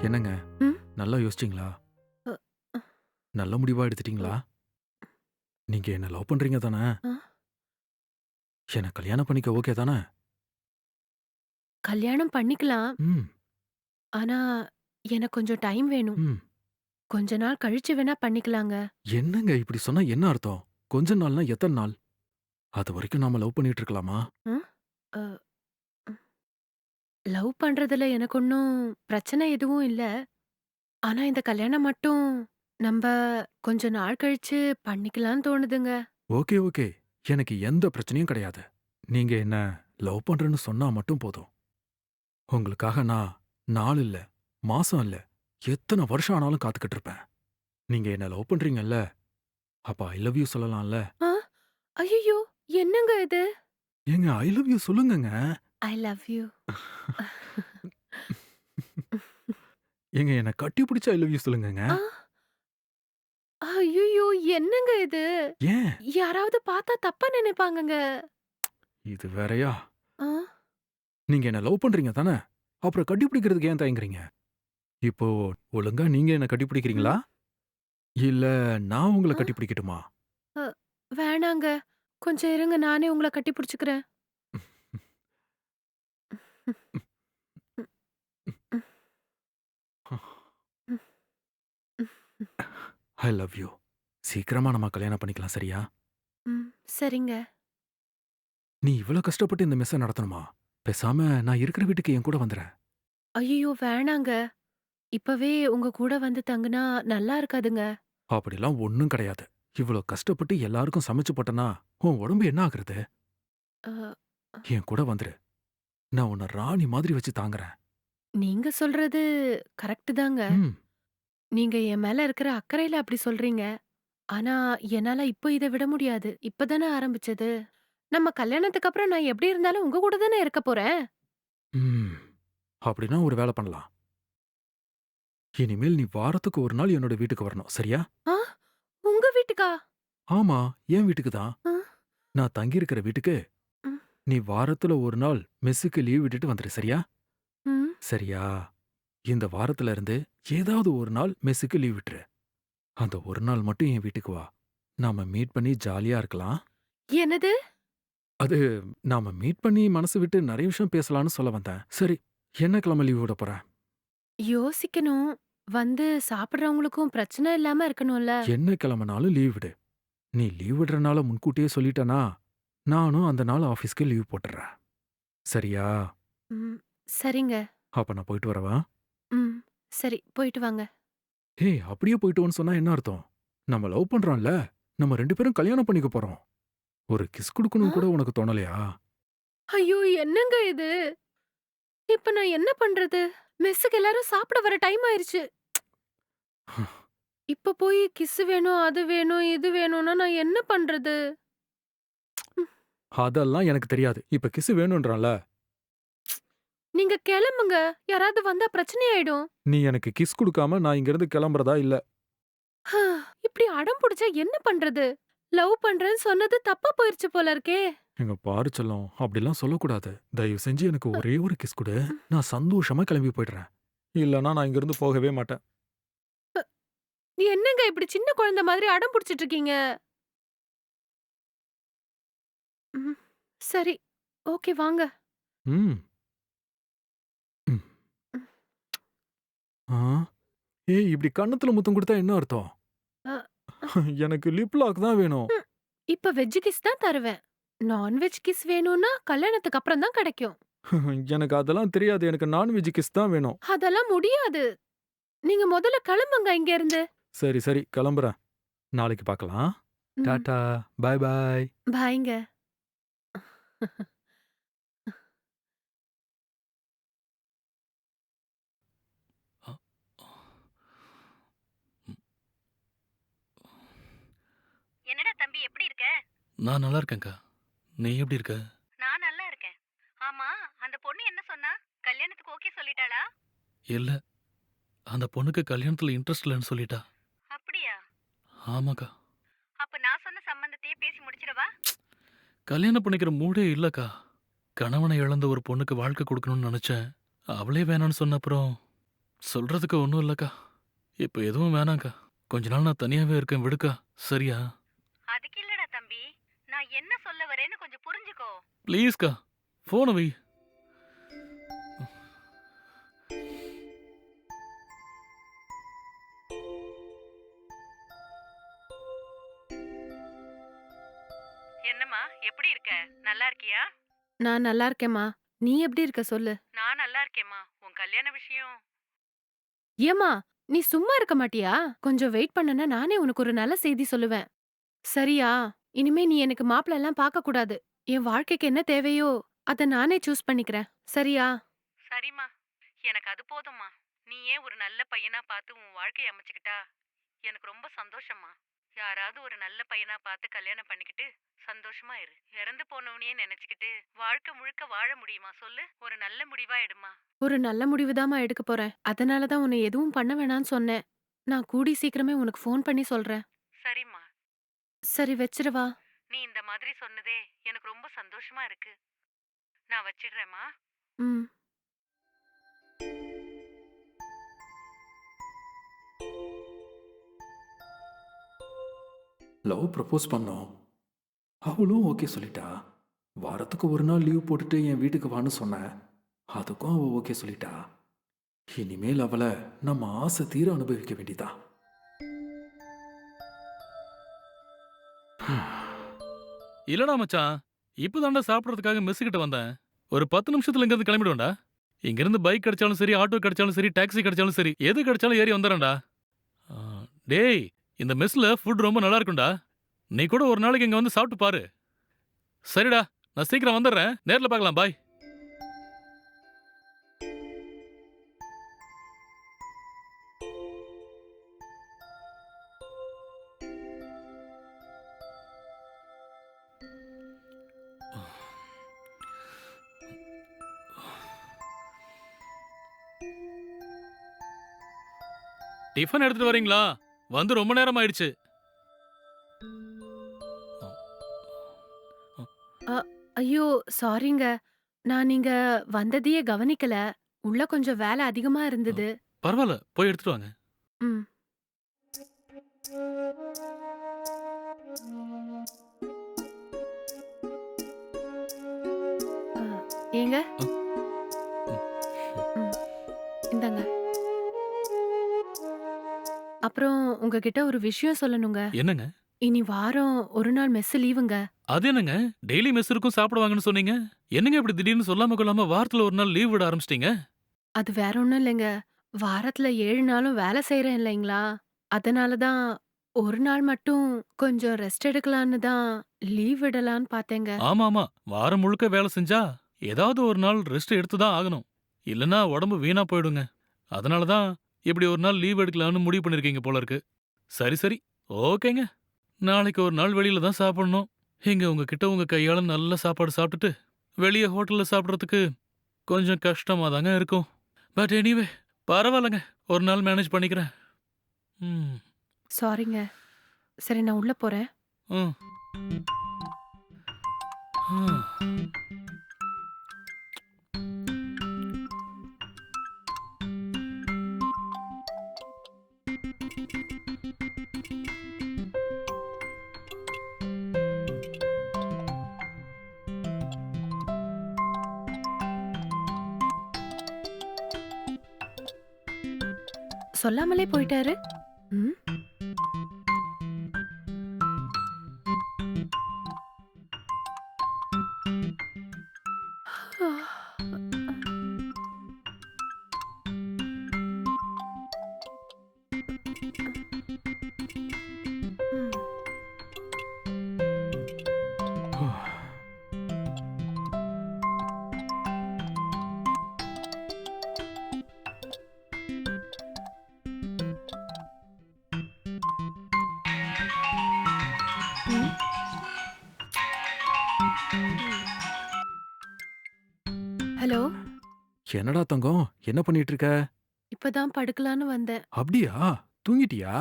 என்னங்க? ம். நல்லா யோசிச்சீங்களா? அ, அ, நல்ல முடிவா எடுத்துட்டீங்களா? நீங்க என்ன லவ் பண்றீங்க தானே? அ. என்ன கல்யாணம் பண்ணிக்க ஓகே தானே? கல்யாணம் பண்ணிக்கலாம். ம், ஆனா, எனக்கு கொஞ்சம் டைம் வேணும். ம். கொஞ்ச நாள் கழிச்சு வேணா பண்ணிக்கலாங்க. என்னங்க இப்படி சொன்னா என்ன அர்த்தம்? கொஞ்ச நாள்னா எத்தன நாள்? அது வரைக்கும் நாம லவ் பண்ணிட்டு இருக்கலாமா? ம். அ லவ் பண்றதுல எனக்கு ஒன்னும் பிரச்சனை எதுவும் இல்ல. ஆனா இந்த கல்யாணம் மட்டும் நம்ப கொஞ்ச நாள் கழிச்சு பண்ணிக்கலாம்னு தோணுதுங்க. Okay, okay. எனக்கு எந்த பிரச்சனையும் கிடையாது. நீங்க என்ன லவ் பண்றேன்னு சொன்னா மட்டும் போதும். உங்களுக்காக நான் நாள் இல்ல, மாசம் இல்ல, எத்தன வருஷம் ஆனாலும் காத்துக்கிட்டு இருப்பேன். நீங்க என்ன லவ் பண்றீங்கல்ல? அப்ப ஐ லவ் யூ சொல்லலாம்ல? ஆ! ஐயய்யோ! என்னங்க இது? ஏங்க ஐ லவ் யூ சொல்லுங்கங்க. I love you. ஏங்க என்ன கட்டி பிடிச்சு ஐ லவ் யூ சொல்லுங்கங்க. ஆ! ஐயய்யோ! என்னங்க இது? ஏன்? யாராவது பார்த்தா தப்பா நினைப்பாங்கங்க. இது வேறயா? ஆ! நீங்க என்ன லவ் பண்றீங்க தானே? அப்புறம் கட்டி பிடிக்கிறதுக்கு ஏன் தயங்குறீங்க? இப்போ ஒழுங்கா நீங்க என்ன கட்டி பிடிக்கிறீங்களா? ம். இல்ல நான் உங்கள ஆ! கட்டி பிடிக்கட்டுமா? அ வேணாங்க. கொஞ்சம் இருங்க நானே உங்கள கட்டி புடிச்சுக்கிறேன். ஐ லவ் யூ. சீக்கிரமா நம்ம கல்யாணம் பண்ணிக்கலாம் சரியா? ம். சரிங்க. நீ இவ்ளோ கஷ்டப்பட்டு இந்த மெஸ்ஸ நடத்தணுமா? பேசாம நான் இருக்கிற வீட்டுக்கு என் கூட வந்துர்றேன். ஐயய்யோ! வேணாங்க. இப்பவே உங்க கூட வந்து தங்குனா நல்லா இருக்காதுங்க. அப்படிலாம் ஒண்ணும் கிடையாது. இவ்ளோ கஷ்டப்பட்டு எல்லாருக்கும் சமைச்சு போட்டனா, உன் உடம்பு என்ன ஆகுறது? அ என் கூட வந்துரு. நான் உன்ன ராணி மாதிரி வச்சு தாங்குறேன். நீங்க சொல்றது கரெக்ட் தாங்க. ம். நீங்க என் மேல இருக்கிற அக்கறையில அப்படி சொல்றீங்க. ஆனா, என்னால இப்போ இத விட முடியாது. இப்ப தானே ஆரம்பிச்சது. நம்ம கல்யாணத்துக்கு அப்புறம் நான் எப்படி இருந்தாலும் உங்க கூட தானே இருக்க போறேன். ம். அப்படின்னா ஒரு வேல பண்ணலாம். இனிமேல் நீ வாரத்துக்கு ஒரு நாள் என்னோட வீட்டுக்கு வரணும். சரியா? ஆ! உங்க வீட்டுக்கா? ஆமா, என் வீட்டுக்கு தான். அ, நான் தங்கியிருக்கிற வீட்டுக்கு ம், நீ வாரத்துல ஒரு நாள் மெஸ்ஸுக்கு லீவ் விட்டுட்டு வந்துரு. சரியா? ம். சரியா? இந்த வாரத்துல இருந்து ஏதாவது ஒரு நாள் மெஸ்ஸுக்கு லீவ் விட்டுரு. அந்த ஒரு நாள் மட்டும் என் வீட்டுக்கு வா. நாம மீட் பண்ணி ஜாலியா இருக்கலாம். என்னது? அது நாம மீட் பண்ணி மனசு விட்டு நெறைய விஷயம் பேசலாம்னு சொல்ல வந்தேன். சரி, என்ன கிழமை லீவ் விட போற? யோசிக்கணும். வந்து சாப்பிடுறவங்களுக்கும் பிரச்சனை இல்லாம இருக்கணும்ல. என்ன கிழமைனாலும் லீவ் விடு. நீ லீவ் விடுறனால முன்கூட்டியே சொல்லிட்டனா, நானும் அந்த நாள் ஆஃபீஸ்க்கு லீவ் போட்டுர்றேன். சரியா? ம். சரிங்க. அப்ப நான் போயிட்டு வரவா? ம். சரி, போயிட்டு வாங்க. ஏய், அப்படியே போயிட்டோன்னு சொன்னா என்ன அர்த்தம்? நம்ம லவ் பண்றோம்ல, நம்ம 2 பேரும் கல்யாணம் பண்ணிக்க போறோம். ஒரு கிஸ் ஆ! குடுக்கணும்னு கூட உனக்கு தோணலையா? ஐயோ! என்னங்க இது? இப்ப நான் என்ன பண்றது? மெஸ்ஸுக்கு எல்லாரும் சாப்பிட வர டைம் ஆயிருச்சு. இப்ப போய் கிஸ் வேணும், அது வேணும், இது வேணும்னா நான் என்ன பண்றது? ம். அதெல்லாம் எனக்கு தெரியாது. இப்ப கிஸ் வேணும்ன்றான்ல, நீங்க கெளம்புங்க. யாராவது வந்தா பிரச்சனை ஆயிடும். நீ எனக்கு கிஸ் குடுக்காம நான் இங்கிருந்து கிளம்புறதா இல்ல. இப்படி அடம் புடிச்சா என்ன பண்றது? லவ் பண்றேன்னு சொன்னது தப்பா போயிருச்சு போல இருக்கே. எங்க பாரு செல்லம், அப்படிலாம் சொல்லக்கூடாது. தயவு செஞ்சு எனக்கு ஒரே ஒரு கிஸ் குடு. நான் சந்தோஷமா கிளம்பி போயிடுறேன். இல்லன்னா நான் இங்கிருந்து போகவே மாட்டேன். என்னங்க இப்படி சின்ன குழந்தை மாதிரி அடம் புடிச்சிட்டு இருக்கீங்க? ம். சரி. ஓகே வாங்க. ம். ம். ம். ஆ? ஏய், இப்படி கன்னத்துல முத்தம் குடுத்தா என்ன அர்த்தம்? அ, எனக்கு லிப் லாக் தான் வேணும். ம். இப்ப வெஜ் கிஸ் தான் தருவேன். நான்வெஜ் கிஸ் வேணும்னா கல்யாணத்துக்கு அப்புறம் தான் கிடைக்கும். எனக்கு அதெல்லாம் தெரியாது. எனக்கு நான்வெஜ் கிஸ் தான் வேணும். அதெல்லாம் முடியாது. நீங்க முதல்ல கிளம்புங்க இங்க இருந்து. சரி, சரி, கிளம்புறேன். நாளைக்கு பார்க்கலாம். ம். டாடா. பாய் பாய். பாய்ங்க. அ, ம். என்னடா தம்பி எப்படி இருக்க? நான் நல்லா இருக்கேன்க்கா. நீ எப்படி இருக்க? நான் நல்லா இருக்கேன். ஆமா, அந்த பொண்ணு என்ன சொன்னா? கல்யாணத்துக்கு ஓகே சொல்லிட்டாளா? இல்ல. அந்த பொண்ணுக்கு கல்யாணத்துல இன்ட்ரெஸ்ட் இல்லன்னு சொல்லிட்டா. அப்படியா? ஆமாக்கா. அப்ப நான் சொன்ன சம்பந்தத்தையே பேசி முடிச்சிடவா? கல்யாணம் பண்ணிக்கிற மூடே இல்லக்கா. கணவனை இழந்த ஒரு பொண்ணுக்கு வாழ்க்கை கொடுக்கணும்னு நினைச்சேன். அவளே வேணான்னு சொன்ன அப்புறம் சொல்றதுக்கு ஒன்றும் இல்லக்கா. இப்ப எதுவும் வேணாம்க்கா. கொஞ்ச நாள் நான் தனியாவே இருக்கேன் விடுக்கா. சரியா? அதுக்கு இல்லடா தம்பி. நான் என்ன சொல்ல வரேன்னு கொஞ்சம் புரிஞ்சுக்கோ. ப்ளீஸ்க்கா. ஃபோனை வை. என்னம்மா, எப்படி நான் நல்லா இருக்கேம்மா. நீ எப்படி இருக்க சொல்லு? நான் நல்லா இருக்கேம்மா. உன் கல்யாண விஷயம் ஏம்மா, நீ சும்மா இருக்க மாட்டியா? கொஞ்சம் வெயிட் பண்ணுனா நானே உனக்கு ஒரு நல்ல செய்தி சொல்லுவேன். சரியா? இனிமே நீ எனக்கு மாப்பிள்ளை எல்லாம் பார்க்க கூடாது. என் வாழ்க்கைக்கு என்ன தேவையோ அத நானே சூஸ் பண்ணிக்கிறேன். சரியா? சரிம்மா. எனக்கு அது போதும்மா. நீயே ஒரு நல்ல பையனா பார்த்து உன் வாழ்க்கைய அமைச்சுக்கிட்டா எனக்கு ரொம்ப சந்தோஷம்மா. யாராவது ஒரு நல்ல பையனா பார்த்து கல்யாணம் பண்ணிக்கிட்டு சந்தோஷமா இரு. இறந்து போனவனையே நினைச்சுக்கிட்டு வாழ்க்கை முழுக்க வாழ முடியுமா சொல்லு? ஒரு நல்ல முடிவா எடுமா. ஒரு நல்ல முடிவுதாம்மா எடுக்க போறேன். அதனால தான் உன்னை எதுவும் பண்ண வேணான்னு சொன்னேன். நான் கூடி சீக்கிரமே உனக்கு ஃபோன் பண்ணி சொல்றேன். சரிம்மா. சரி வச்சிரவா? நீ இந்த மாதிரி சொன்னதே எனக்கு ரொம்ப சந்தோஷமா இருக்கு. நான் வச்சிடுறேம்மா. ம். லவ் ப்ரப்போஸ் பண்ணோம். அவளும் ஓகே சொல்லிட்டா. வாரத்துக்கு ஒரு நாள் லீவ் போட்டுட்டு என் வீட்டுக்கு வான்னு சொன்னேன். அதுக்கும் அவள் ஓகே சொல்லிட்டா. இனிமேல் அவளை நம்ம ஆசை தீர அனுபவிக்க வேண்டியதா. இல்லடா மச்சான், இப்பதான்டா சாப்பிடறதுக்காக மெஸ் கிட்ட வந்தேன். ஒரு 10 நிமிஷத்துல இங்கிருந்து கிளம்பிடுவேன்டா. இங்கிருந்து பைக் கிடைச்சாலும் சரி, ஆட்டோ கிடைச்சாலும் சரி, டாக்ஸி கிடைச்சாலும் சரி, எது கிடைச்சாலும் ஏறி வந்துடுறேன்டா. ஆ, டேய், இந்த மெஸ்ல ஃபுட் ரொம்ப நல்லா இருக்கும்டா. நீ கூட ஒரு நாளைக்கு இங்க வந்து சாப்பிட்டு பாரு. சரிடா, நான் சீக்கிரம் வந்துடுறேன். நேர்ல பார்க்கலாம். பாய். டிஃபன் எடுத்துட்டு வரீங்களா? வந்து ரொம்ப நேரம் ஆயிடுச்சு. அ ஐயோ! சாரிங்க. நான் நீங்க வந்ததையே கவனிக்கல. உள்ள கொஞ்சம் வேலை அதிகமா இருந்தது. பரவாயில்ல, போய் எடுத்துட்டு வாங்க. ம். அ ஏங்க? ம், ம். ம். இந்தாங்க. அப்புறம் உங்ககிட்ட ஒரு விஷயம் சொல்லணுங்க. என்னங்க? இனி வாரம் ஒரு நாள் மெஸ் லீவுங்க. அது என்னங்க? டெய்லி மெஸ் இருக்கும் சாப்பிடுவாங்கன்னு சொன்னீங்க. என்னங்க இப்படி திடீர்னு சொல்லாம கொள்ளாம வாரத்துல ஒரு நாள் லீவ் விட ஆரம்பிச்சிட்டீங்க? அது வேற ஒண்ணும் இல்லைங்க. வாரத்துல 7 நாளும் வேலை செய்றேன் இல்லைங்களா? அதனால தான் ஒரு நாள் மட்டும் கொஞ்சம் ரெஸ்ட் எடுக்கலான்னு தான் லீவ் விடலான்னு பார்த்தேங்க. ஆமாமா. வாரம் முழுக்க வேலை செஞ்சா ஏதாவது ஒரு நாள் ரெஸ்ட் எடுத்து தான் ஆகணும். இல்லனா உடம்பு வீணா போயிடுங்க. அதனால தான் இப்படி ஒரு நாள் லீவ் எடுக்கலாம்னு முடிவு பண்ணிருக்கீங்க போல இருக்கு. சரி சரி. ஓகேங்க. நாளைக்கு ஒரு நாள் வெளியில தான் சாப்பிடணும். இங்க உங்ககிட்ட உங்க கையால நல்ல சாப்பாடு சாப்பிட்டுட்டு வெளிய ஹோட்டல்ல சாப்பிடுறதுக்கு கொஞ்சம் கஷ்டமா தாங்க இருக்கும். பட் எனிவே பரவாயில்லங்க. ஒரு நாள் மேனேஜ் பண்ணிக்கிறேன். ம். சாரிங்க. சரி நான் உள்ள போறேன். ம். ம். சொல்லாமலே போயிட்டாரு. ம். ம். ம். ஹலோ. என்னடா தங்கம், என்ன பண்ணிட்டு இருக்க? இப்பதான் படுக்கலான்னு வந்தேன். அப்படியா? தூங்கிட்டியா?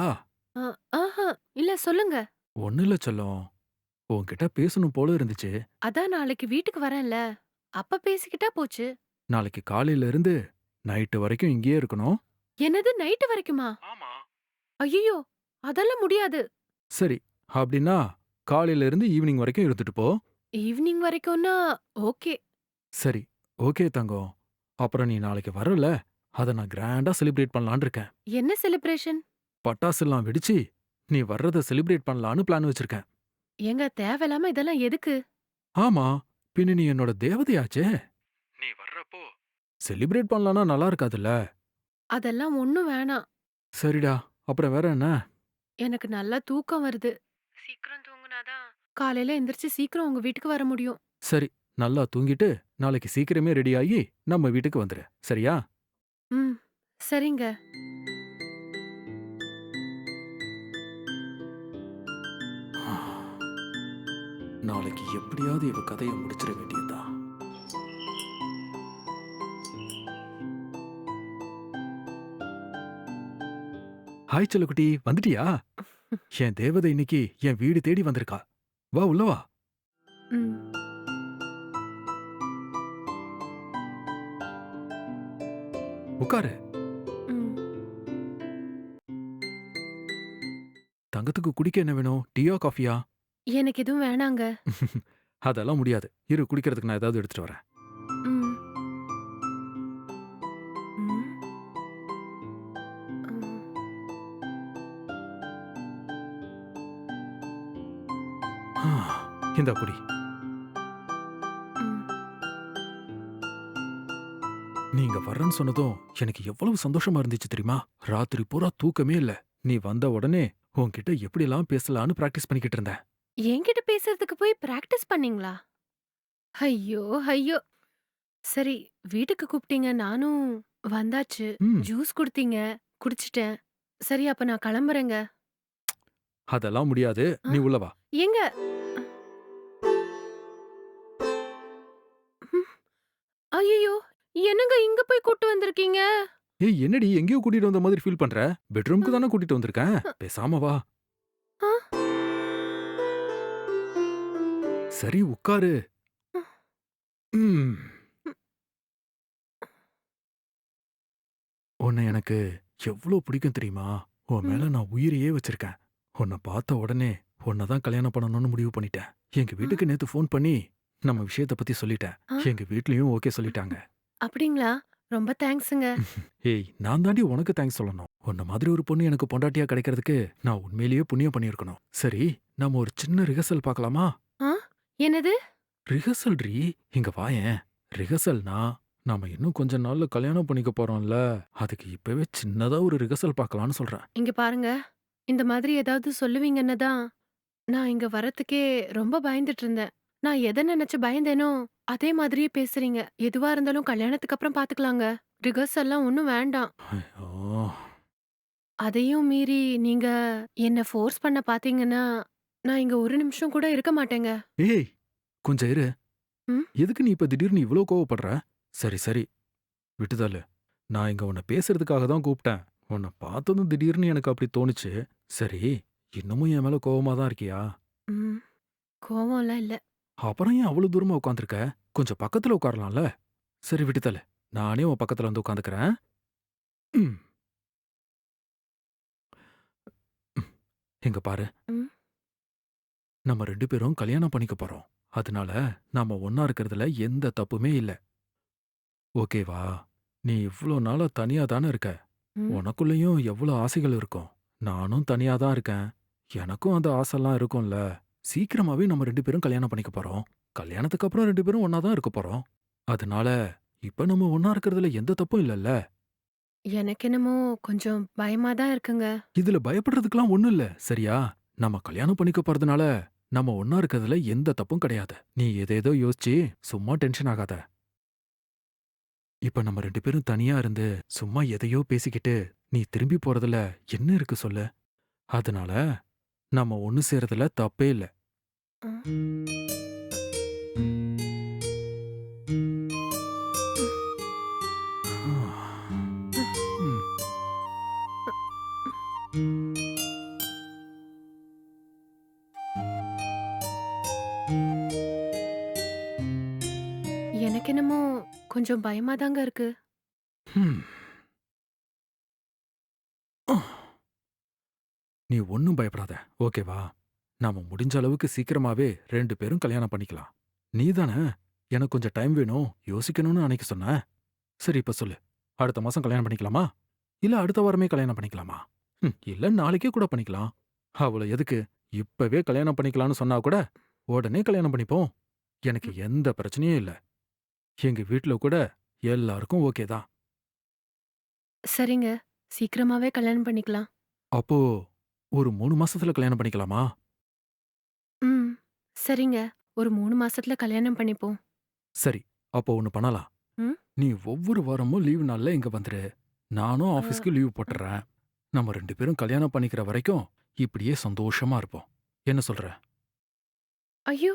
அ ஆஹா இல்ல சொல்லுங்க. ஒன்னும் இல்ல செல்லம். உன்கிட்ட பேசணும் போல இருந்துச்சு. அதான் நாளைக்கு வீட்டுக்கு வரேன்ல. அப்ப பேசிக்கிட்டா போச்சு. நாளைக்கு காலையில இருந்து நைட்டு வரைக்கும் இங்கேயே இருக்கணும். என்னது நைட்டு வரைக்குமா? ஆமா. ஐயய்யோ! அதெல்லாம் முடியாது. சரி, அப்படின்னா காலையில இருந்து ஈவினிங் வரைக்கும் இருந்துட்டு போ. ஈவ்னிங் வரைக்கும்னா ஓகே. சரி, ஓகே தங்கம். அப்புறம் நீ நாளைக்கு வரல, அத நான் கிராண்டா செலிப்ரேட் பண்ணலான்னு இருக்கேன். என்ன செலிப்ரேஷன்? பட்டாசுலாம் வெடிச்சு, நீ வர்றத செலிப்ரேட் பண்ணலான்னு பிளான் வச்சிருக்கேன். ஏங்க தேவையில்லாம இதெல்லாம் எதுக்கு? ஆமா, பின்ன நீ என்னோட தேவதையாச்சே. நீ வர்றப்போ செலிப்ரேட் பண்ணலாம்னா நல்லா இருக்காதுல்ல. அதெல்லாம் ஒண்ணும் வேணாம். சரிடா, அப்புறம் வேற என்ன? எனக்கு நல்லா தூக்கம் வருது. சீக்கிரம் தூங்குனாதான் காலையில எந்திரிச்சு சீக்கிரம் உங்க வீட்டுக்கு வர முடியும். சரி, நல்லா தூங்கிட்டு நாளைக்கு சீக்கிரமே ரெடி ஆகி நம்ம வீட்டுக்கு வந்துரு. சரியா? ம். சரிங்க. நாளைக்கு எப்படியாவது இவ கதையை முடிச்சிட வேண்டியதா. ஹாய் செல்லக்குட்டி, வந்துட்டியா? என் தேவதை இன்னைக்கு என் வீடு தேடி வந்திருக்கா. வா உள்ள வா. ம். உட்காரு. ம். தங்கத்துக்கு குடிக்க என்ன வேணும்? டீயா காஃபியா? எனக்கு எதுவும் வேணாங்க. அதெல்லாம் முடியாது. இரு, குடிக்கிறதுக்கு நான் ஏதாவது எடுத்துட்டு வரேன். ம். ம். ம். இந்தா குடி. ம். நீங்க வர்றேன்னு சொன்னதும் எனக்கு எவ்வளவு சந்தோஷமா இருந்துச்சு தெரியுமா? ராத்திரி பூரா தூக்கமே இல்ல. நீ வந்த உடனே உன்கிட்ட எப்படிலாம் பேசலான்னு பிராக்டிஸ் பண்ணிக்கிட்டு இருந்தேன். என்கிட்ட பேசுறதுக்கு போய் பிராக்டிஸ் பண்ணீங்களா? ஐயோ! ஐயோ! சரி, வீட்டுக்கு கூப்பிட்டீங்க. நானும் வந்தாச்சு. ம். ஜூஸ் குடுத்தீங்க. குடிச்சிட்டேன். சரி, அப்ப நான் கிளம்புறேங்க. அதெல்லாம் முடியாது. ஆ? நீ உள்ள வா. ஏங்க? ம். ஐயய்யோ! என்னங்க இங்க போய் கூட்டு வந்திருக்கீங்க? ஏய், என்னடி எங்கேயோ கூட்டிட்டு வந்த மாதிரி ஃபீல் பண்ற? பெட்ரூம்க்கு தானே கூட்டிட்டு வந்திருக்கேன். பேசாம வா. ஆ? சரி, உட்காரு. ம். உன்னை எனக்கு எவ்ளோ பிடிக்கும் தெரியுமா? உன் மேல ம். நான் உயிரையே வச்சிருக்கேன். உன்னை பார்த்த உடனே உன்னை தான் கல்யாணம் பண்ணணும்னு முடிவு பண்ணிட்டேன். எங்க ஆ? வீட்டுக்கு நேத்து ஃபோன் பண்ணி நம்ம விஷயத்த பத்தி சொல்லிட்டேன். ஆ? எங்க வீட்லயும் ஓகே சொல்லிட்டாங்க. அப்படிங்களா? ரொம்ப தேங்க்ஸுங்க. ஏய், நான் தாண்டி உனக்கு தேங்க்ஸ் சொல்லணும். உன்ன மாதிரி ஒரு பொண்ணு எனக்கு பொண்டாட்டியா கிடைக்கிறதுக்கு நான் உண்மையிலேயே புண்ணியம் பண்ணியிருக்கணும். சரி, நம்ம ஒரு சின்ன ரிஹர்சல் பார்க்கலாமா? ஆ? என்னது? ரிஹர்சல் டி. இங்க வாயேன். ரிஹர்சல்னா நாம இன்னும் கொஞ்ச நாள்ல கல்யாணம் பண்ணிக்க போறோம்ல. அதுக்கு இப்பவே சின்னதா ஒரு ரிஹர்சல் பார்க்கலாம்னு சொல்றேன். இங்க பாருங்க. இந்த மாதிரி ஏதாவது சொல்லுவீங்கன்னு தான் நான் இங்க வரத்துக்கே ரொம்ப பயந்துட்டு இருந்தேன். நான் எத நெனச்சு பயந்தேனோ, அதே மாதிரியே பேசுறீங்க. எதுவா இருந்தாலும் கல்யாணத்துக்கு அப்புறம் பாத்துக்கலாங்க. ரிஹர்சல்லாம் ஒண்ணும் வேண்டாம். ஐயோ! அதையும் மீறி நீங்க என்ன ஃபோர்ஸ் பண்ண பாத்தீங்கன்னா, நான் இங்க ஒரு நிமிஷம் கூட இருக்க மாட்டேங்க. ஏய், கொஞ்சம் இரு. ம்? எதுக்கு நீ இப்ப திடீர்னு இவ்ளோ கோவப்படுற? சரி, சரி, விட்டுதள்ளு. நான் இங்க உன்னை பேசுறதுக்காக தான் கூப்பிட்டேன். உன்னை பார்த்ததும் திடீர்னு எனக்கு அப்படி தோணுச்சு. சரி, இன்னமும் என் மேல கோவமா தான் இருக்கியா? ம். கோவம்லாம் இல்ல. அப்புறம் ஏன் அவ்வளவு தூரமா உட்காந்துருக்க? கொஞ்சம் பக்கத்துல உட்காரலாம்ல. சரி, விட்டுதள்ளு. நானே உன் பக்கத்துல வந்து உட்காந்துக்கிறேன். ம். ம். இங்க பாரு. ம். நம்ம 2 பேரும் கல்யாணம் பண்ணிக்க போறோம். அதனால நாம ஒண்ணா இருக்கிறதுல எந்த தப்புமே இல்ல. ஓகேவா? நீ இவ்ளோ நாளா தனியா தானே இருக்க. ம். உனக்குள்ளயும் எவ்ளோ ஆசைகள் இருக்கும். நானும் தனியா தான் இருக்கேன். எனக்கும் அந்த ஆசைலாம் இருக்கும்ல. சீக்கிரமாவே நம்ம 2 பேரும் கல்யாணம் பண்ணிக்க போறோம். கல்யாணத்துக்கு அப்புறம் 2 பேரும் ஒண்ணா தான் இருக்க போறோம். அதனால இப்ப நம்ம ஒண்ணா இருக்கிறதுல எந்த தப்பும் இல்லல்ல. எனக்கு என்னமோ கொஞ்சம் பயமா தான் இருக்குங்க. இதுல பயப்படுறதுக்குலாம் ஒண்ணும் இல்ல. சரியா? நம்ம கல்யாணம் பண்ணிக்க போறதுனால நம்ம ஒண்ணா இருக்கிறதுல எந்த தப்பும் கிடையாது. நீ ஏதேதோ யோசிச்சு சும்மா டென்ஷன் ஆகாத. இப்ப நம்ம 2 பேரும் தனியா இருந்து சும்மா எதையோ பேசிக்கிட்டு நீ திரும்பி போறதுல என்ன இருக்கு சொல்லு? அதனால நம்ம ஒண்ணு சேரதுல தப்பே இல்ல. ம். ம். எனக்கு என்னமோ கொஞ்சம் பயமா தாங்க இருக்கு. ம். நீ ஒண்ணும் பயப்படாத. ஓகேவா? நாம முடிஞ்ச அளவுக்கு சீக்கிரமாவே 2 பேரும் கல்யாணம் பண்ணிக்கலாம். நீ தானே எனக்கு கொஞ்சம் டைம் வேணும், யோசிக்கணும்னு அன்னைக்கு சொன்ன. சரி, இப்ப சொல்லு. அடுத்த மாசம் கல்யாணம் பண்ணிக்கலாமா? இல்ல அடுத்த வாரமே கல்யாணம் பண்ணிக்கலாமா? இல்ல நாளைக்கே கூட பண்ணிக்கலாம். அவ்வளவு எதுக்கு? இப்பவே கல்யாணம் பண்ணிக்கலாம்னு சொன்னா கூட உடனே கல்யாணம் பண்ணிப்போம். எனக்கு எந்த பிரச்சனையும் இல்ல. எங்க வீட்ல கூட எல்லாருக்கும் ஓகே தான். சரிங்க. சீக்கிரமாவே கல்யாணம் பண்ணிக்கலாம். அப்போ ஒரு 3 மாசத்துல கல்யாணம் பண்ணிக்கலாமா? ம். சரிங்க. ஒரு 3 மாசத்துல கல்யாணம் பண்ணிப்போம். சரி, அப்போ ஒண்ணு பண்ணலாம். ம். நீ ஒவ்வொரு வாரமும் லீவு நாள்ல இங்க வந்துரு. நானும் ஆ. ஆஃபீஸ்க்கு லீவ் போட்டுறேன். நம்ம 2 பேரும் கல்யாணம் பண்ணிக்கிற வரைக்கும் இப்படியே சந்தோஷமா இருப்போம். என்ன சொல்ற? ஐயோ!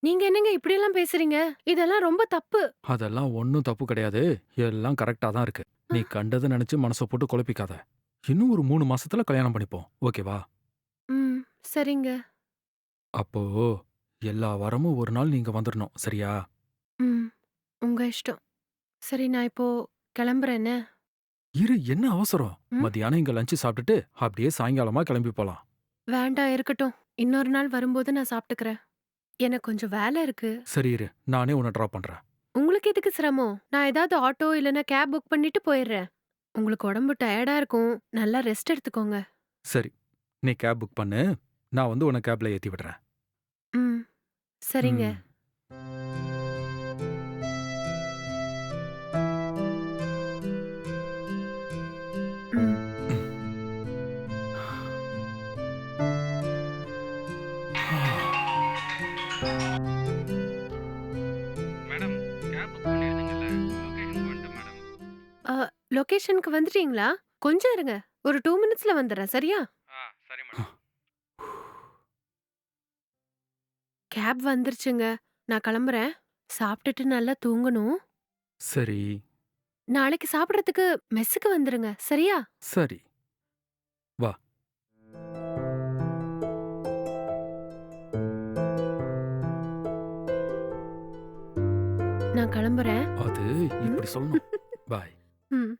நீங்க என்னங்க இப்படியெல்லாம் பேசுறீங்க? இதெல்லாம் ரொம்ப தப்பு. அதெல்லாம் ஒண்ணும் தப்பு கிடையாது. எல்லாம் கரெக்ட்டா தான் இருக்கு. அ. நீ கண்டத நெனச்சு மனச போட்டு குழப்பிக்காத. இன்னும் ஒரு 3 மாசத்துல கல்யாணம் பண்ணிப்போம். ஓகேவா? ம். சரிங்க. அப்போ எல்லா வாரமும் ஒரு நாள் நீங்க வந்துரணும். சரியா? ம். உங்க இஷ்டம். சரி நான் இப்போ கிளம்புறேன் என்ன? இரு, என்ன அவசரம்? ம். மத்தியானம் இங்க லஞ்ச் சாப்பிட்டுட்டு அப்படியே சாயங்காலமா கிளம்பி போலாம். வேண்டாம் இருக்கட்டும். இன்னொரு நாள் வரும்போது நான் சாப்பிட்டுக்கிறேன். எனக்கு கொஞ்சம் வேலை இருக்கு. சரி இரு, நானே உன்ன டிராப் பண்றேன். உங்களுக்கு எதுக்கு சிரமம்? நான் ஏதாவது ஆட்டோ இல்லன்னா கேப் புக் பண்ணிட்டு போயிடுறேன். உங்களுக்கு உடம்பு டயர்டா இருக்கும். நல்லா ரெஸ்ட் எடுத்துக்கோங்க. சரி, நீ கேப் புக் பண்ணு. நான் வந்து உன்ன கேப்ல ஏத்தி விடுறேன். ம். சரிங்க. ம். ம். மேடம், கேப் புக் பண்ணியிருந்தீங்கல்ல, லொகேஷனுக்கு வந்துட்டேன் மேடம். அ லொகேஷனுக்கு வந்துட்டீங்களா? கொஞ்சம் இருங்க. ஒரு 2 மினிட்ஸ்ல வந்துர்றேன். சரியா? சரி மேடம். கேப் வந்துருச்சுங்க. நான் கிளம்புறேன். சாப்பிட்டுட்டு நல்லா தூங்கணும். சரி, நாளைக்கு சாப்பிடுறதுக்கு மெஸ்ஸுக்கு வந்துருங்க. சரியா? சரி. வா. நான் கிளம்புறேன். அது ம். இப்படி சொல்லணும். பாய். ம்.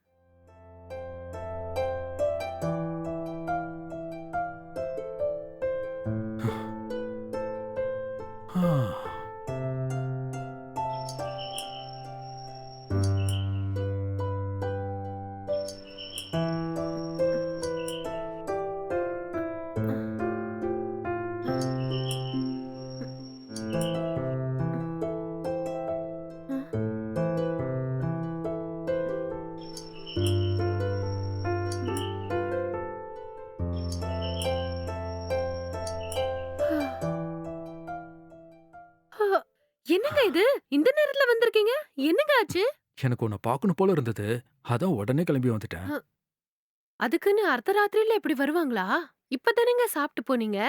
ஆ. என்னங்க இது? இந்த நேரத்துல வந்திருக்கீங்க? என்னங்க ஆச்சு? எனக்கு உன்ன பார்க்கணும் போல இருந்தது. அதான் உடனே கிளம்பி வந்துட்டேன். அ அதுக்குன்னு அர்த்தராத்திரியில இப்படி வருவாங்களா? இப்பதானேங்க சாப்பிட்டு போனீங்க.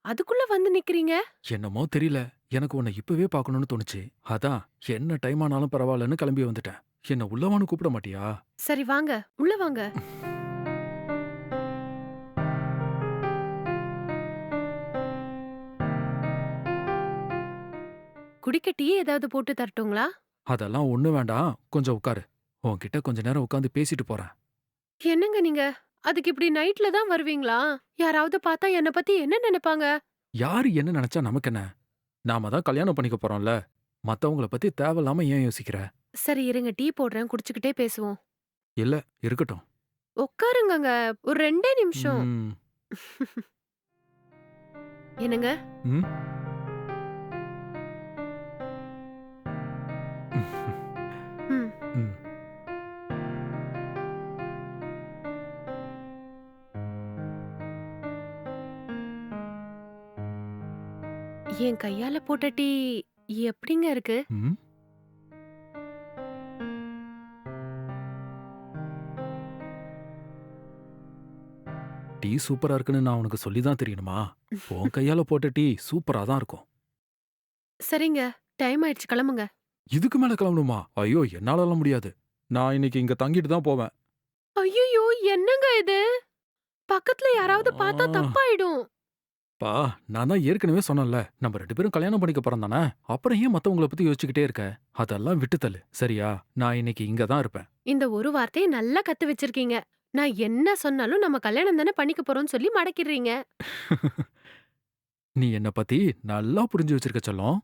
அதுக்குள்ள வந்து நிக்கிறீங்க? என்னமோ தெரியல. எனக்கு உன்னை இப்பவே பார்க்கணும்னு தோணுச்சு. அதான் என்ன டைம் ஆனாலும் பரவாயில்லன்னு கிளம்பி வந்துட்டேன். என்ன உள்ளவான்னு கூப்பிட மாட்டியா? சரி வாங்க. உள்ள வாங்க. குடிக்க டீ ஏதாவது போட்டு தரட்டுங்களா? அதெல்லாம் ஒண்ணும் வேண்டாம். கொஞ்சம் உட்காரு. உன்கிட்ட கொஞ்ச நேரம் உட்காந்து பேசிட்டு போறேன். என்னங்க நீங்க? அதுக்கு இப்படி நைட்ல தான் வருவீங்களா? யாராவது பார்த்தா என்ன பத்தி என்ன நினைப்பாங்க? யாரு என்ன நினைச்சா நமக்கு என்ன? நாம தான் கல்யாணம் பண்ணிக்க போறோம்ல. மத்தவங்கள பத்தி தேவையில்லாம ஏன் யோசிக்கிற? சரி இருங்க டீ போடுறேன். குடிச்சுக்கிட்டே பேசுவோம். இல்ல, இருக்கட்டும். உட்காருங்கங்க. ஒரு 2 நிமிஷம். ம். என்னங்க? ம். ம். ம். என் கையால போட்ட டீ எப்படிங்க இருக்கு? ம். டீ சூப்பரா இருக்குன்னு நான் உனக்கு சொல்லி தான் தெரியணுமா? உன் கையால போட்ட டீ சூப்பரா தான் இருக்கும். சரிங்க. டைம் ஆயிடுச்சு கிளம்புங்க. இதுக்கு மேல கிளம்பணுமா? ஐயோ! என்னாலலாம் முடியாது. நான் இன்னைக்கு இங்க தங்கிட்டு தான் போவேன். ஐயையோ! என்னங்க இது? பக்கத்துல யாராவது பார்த்தா ஆ. தப்பாயிடும். பா, நான் தான் ஏற்கனவே சொன்னேன்ல. நம்ம 2 பேரும் கல்யாணம் பண்ணிக்க போறோம் தானே? அப்புறம் ஏன் மத்தவங்கள பத்தி யோசிச்சுக்கிட்டே இருக்க? அதெல்லாம் விட்டு தள்ளு. சரியா? நான் இன்னைக்கு இங்க தான் இருப்பேன். இந்த ஒரு வார்த்தைய நல்லா கத்து வச்சிருக்கீங்க. நான் என்ன சொன்னாலும் நம்ம கல்யாணம் தானே பண்ணிக்க போறோம்னு சொல்லி மடக்கிடுறீங்க. நீ என்ன பத்தி நல்லா புரிஞ்சு வச்சிருக்க செல்லம்.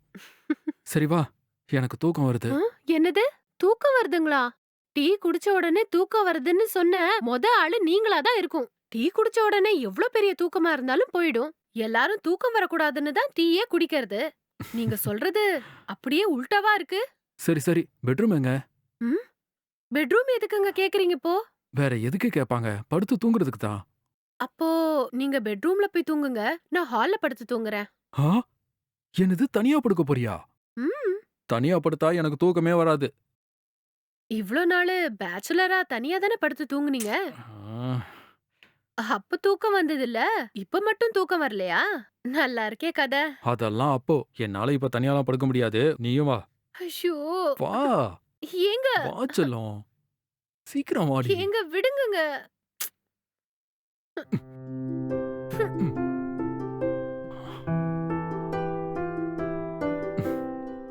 சரி வா. எனக்கு தூக்கம் வருது. ஆ? என்னது? தூக்கம் வருதுங்களா? டீ குடிச்ச உடனே தூக்கம் வருதுன்னு சொன்ன ஆளு நீங்களா தான் இருக்கும். டீ குடிச்ச உடனே எவ்ளோ பெரிய தூக்கமா இருந்தாலும் போயிடும். எல்லாரும் தூக்கம் வரக்கூடாதுன்னு தான் டீயே குடிக்கிறது. நீங்க சொல்றது அப்படியே உல்டாவா இருக்கு. சரி சரி, பெட்ரூம் எங்க? ம்? பெட்ரூம் எதுக்குங்க கேக்குறீங்க இப்போ? வேற எதுக்கு கேட்பாங்க? படுத்து தூங்குறதுக்கு தான். அப்போ நீங்க பெட்ரூம்ல போய் தூங்குங்க. நான் ஹால்ல படுத்து தூங்குறேன். ஆ? என்னது, தனியா படுக்க போறியா? ம். தனியா படுத்தா எனக்கு தூக்கமே வராது. இவ்ளோ நாளு பேச்சுலரா தனியா தானே படுத்து தூங்குனீங்க? ஆ, அப்ப தூக்கம் வந்ததில்ல. இப்ப மட்டும் தூக்கம் வரலையா? நல்லா இருக்கே கதை. அதெல்லாம் அப்போ. என்னால இப்ப தனியாலாம் படுக்க முடியாது. நீயும் வா. ஐயோ! வா. ஏங்க வா செல்லம். சீக்கிரம் வாடி. ஏங்க விடுங்கங்க. ம்.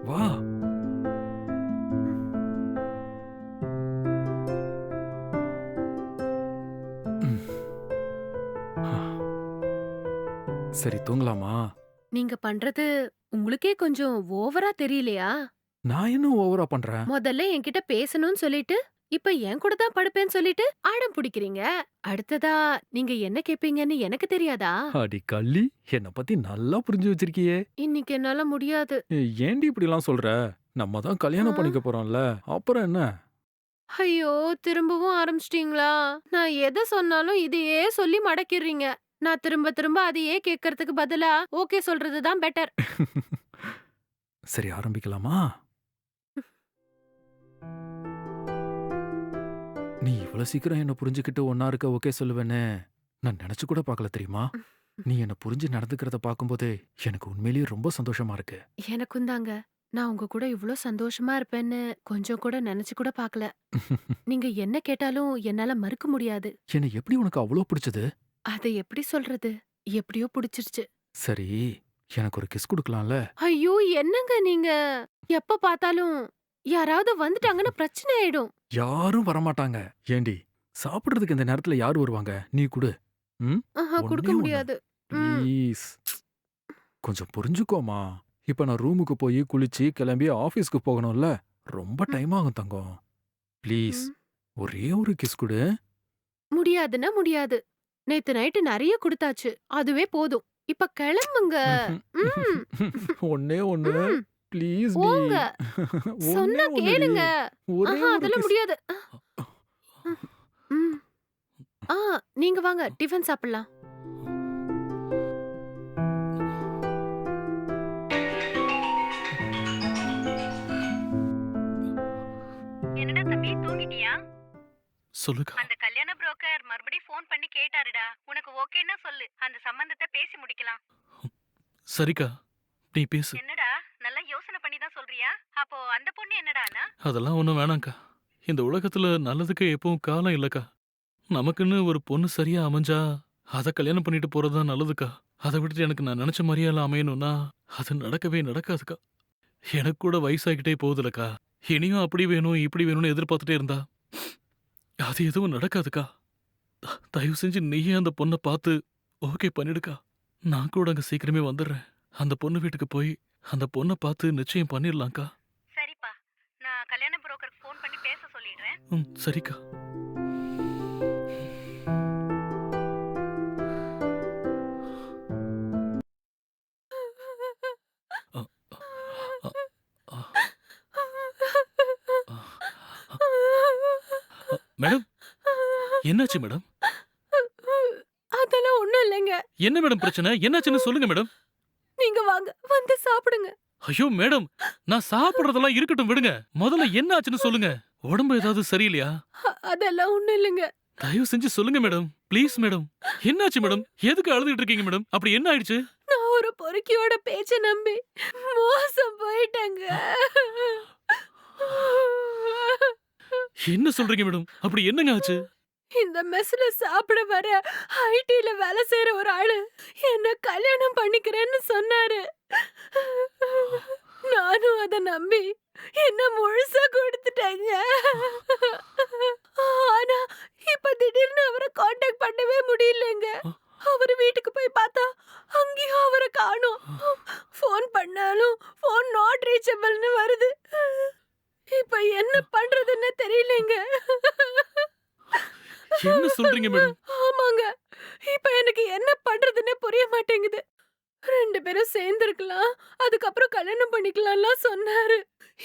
வா. ம். சரி, தூங்கலாமா? நீங்க பண்றது உங்களுக்கே கொஞ்சம் ஓவரா தெரியலையா? நான் என்ன ஓவரா பண்றேன்? முதல்ல என்கிட்ட பேசணும்னு சொல்லிட்டு, இப்ப என் கூட தான் படுப்பேன்னு சொல்லிட்டு அடம் பிடிக்கிறீங்க. அடுத்ததா நீங்க என்ன கேப்பீங்கன்னு எனக்கு தெரியாதா? அடி கள்ளி, என்ன பத்தி நல்லா புரிஞ்சு வச்சிருக்கியே. இன்னைக்கு என்னால முடியாது. ஏன்டி இப்படிலாம் சொல்ற? நம்ம தான் கல்யாணம் ஆ? பண்ணிக்க போறோம்ல. அப்புறம் என்ன? ஐயோ! திரும்பவும் ஆரம்பிச்சிட்டீங்களா? நான் எத சொன்னாலும் இதையே சொல்லி மடக்கிர்றீங்க. நான் திரும்ப திரும்ப அதையே கேட்கறதுக்கு பதிலா ஓகே சொல்றது தான் பெட்டர். சரி, ஆரம்பிக்கலாமா? நீ இவ்வளவு சீக்கிரம் என்ன புரிஞ்சுக்கிட்டு ஒன்னா இருக்க ஓகே சொல்லுவேன்னு நான் நினைச்சு கூட பார்க்கல, தெரியுமா? நீ என்ன புரிஞ்சு நடந்துக்கிறத பார்க்கும்போது எனக்கு உண்மையிலேயே ரொம்ப சந்தோஷமா இருக்கு. எனக்கும் தாங்க. நான் உங்க கூட இவ்ளோ சந்தோஷமா இருப்பேன்னு கொஞ்சம் கூட நெனச்சு கூட பார்க்கல. நீங்க என்ன கேட்டாலும் என்னால மறுக்க முடியாது. என்னை எப்படி உனக்கு அவ்வளோ பிடிச்சது? அத எப்படி சொல்றது? எப்படியோ புடிச்சிருச்சு. சரி, எனக்கு ஒரு கிஸ் கொடுக்கலாம்ல? ஐயோ! என்னங்க நீங்க? எப்ப பார்த்தாலும் யாராவது வந்துட்டாங்கன்னா பிரச்சனை ஆயிடும். யாரும் வரமாட்டாங்க. ஏண்டி, சாப்பிடுறதுக்கு இந்த நேரத்துல யார் வருவாங்க? நீ குடு. ம்? ஆஹா குடுக்க ஒண்ணே ஒண்ணு. முடியாது. ம். ப்ளீஸ். கொஞ்சம் புரிஞ்சுக்கோமா. இப்ப நான் ரூமுக்கு போய் குளிச்சு கிளம்பி ஆபீஸ்க்கு போகணும்ல. ரொம்ப ம். டைம் ஆகும் தங்கம். ப்ளீஸ், ம். ஒரே ஒரு கிஸ் குடு. முடியாதுன்னா முடியாது. நேத்து நைட்டு நெறைய குடுத்தாச்சு. அதுவே போதும். இப்ப கிளம்புங்க. ம். ஒண்ணே ஒண்ணு. ம். ப்ளீஸ் டி. போங்க. ஒண்ணே சொன்னா ஒண்ணுடி. கேளுங்க. ஒரே ஆஹா ஒரு அதெல்லாம் கிஸ். முடியாது. ம். ஆ நீங்க வாங்க டிஃபன் சாப்பிடலாம். என்னடா தம்பி தூங்கிட்டியா? சொல்லுக்கா. அந்த கல்யாண புரோக்கர் மறுபடியும் ஃபோன் பண்ணி கேட்டாருடா. உனக்கு ஓகேன்னா சொல்லு. அந்த சம்பந்தத்தை பேசி முடிக்கலாம். சரிக்கா, நீ பேசு. என்னடா நல்லா யோசனை பண்ணி தான் சொல்றியா? அப்போ அந்த பொண்ணு என்னடானா? அதெல்லாம் ஒண்ணும் வேணாம்க்கா. இந்த உலகத்துல நல்லதுக்கு எப்பவும் காலம் இல்லக்கா. நமக்குன்னு ஒரு பொண்ணு சரியா அமைஞ்சா அத கல்யாணம் பண்ணிட்டு போறதுதான் நல்லதுக்கா. அதை விட்டுட்டு எனக்கு நான் நினைச்ச மாதிரியே எல்லாம் அமையணும்னா அது நடக்கவே நடக்காதுக்கா. எனக்கு கூட வயசாகிட்டே போகுதுலக்கா. இனியும் அப்படி வேணும் இப்படி வேணும்னு எதிர்பார்த்துட்டே இருந்தா அது எதுவும் நடக்காதுக்கா. தயவு செஞ்சு நீயே அந்த பொண்ணை பார்த்து ஓகே பண்ணிடுக்கா. நான் கூட அங்க சீக்கிரமே வந்துடுறேன். அந்த பொண்ணு வீட்டுக்கு போய் அந்த பொண்ணை பார்த்து நிச்சயம் பண்ணிடலாம்க்கா. சரிப்பா, நான் கல்யாண புரோக்கருக்கு ஃபோன் பண்ணி பேச சொல்லிடுறேன். சரிக்கா. அ, அ, அ, மேடம், என்னாச்சு மேடம்? அதெல்லாம் ஒண்ணும் இல்லைங்க. என்ன மேடம் பிரச்சனை? என்னாச்சுன்னு சொல்லுங்க மேடம். நீங்க வாங்க. வந்து சாப்பிடுங்க. ஐயோ மேடம், நான் சாப்பிடுறதெல்லாம் இருக்கட்டும் விடுங்க. முதல்ல என்ன ஆச்சுன்னு சொல்லுங்க. உடம்பு ஏதாவது சரியில்லையா? அதெல்லாம் ஒண்ணும் இல்லைங்க. தயவு செஞ்சு சொல்லுங்க மேடம். Please madam. என்னாச்சு மேடம்? எதுக்கு அழுதுட்டு இருக்கீங்க மேடம்? அப்படி என்ன ஆயிடுச்சு? நான் ஒரு பொறுக்கியோட பேச்ச நம்பி மோசம் போயிட்டேங்க. என்ன சொல்றீங்க மேடம்? அப்படி என்னங்க ஆச்சு? இந்த மெஸ்ல சாப்பிட வர ஐடில வேலை செய்யற ஒரு ஆளு என்ன கல்யாணம் பண்ணிக்கிறேன்னு சொன்னாரு. நானும் அத நம்பி என்ன முழுசா கொடுத்துட்டேங்க. ஆனா இப்ப திடீர்னு அவரை காண்டாக்ட் பண்ணவே முடியலங்க. அவர் வீட்டுக்கு போய் பார்த்தா அங்கேயும் அவரை காணோம். ஃபோன் பண்ணாலும் ஃபோன் நாட் ரீச்சபிள்னு வருது. இப்ப என்ன பண்றதுன்னு தெரியலங்க. என்ன சொல்றீங்க மேடம்? ஆமாங்க. இப்ப எனக்கு என்ன பண்றதுன்னே புரிய மாட்டேங்குது. 2 பேரும் சேர்ந்திருக்கலாம். அதுக்கப்புறம் கல்யாணம் பண்ணிக்கலாம்லாம் சொன்னாரு.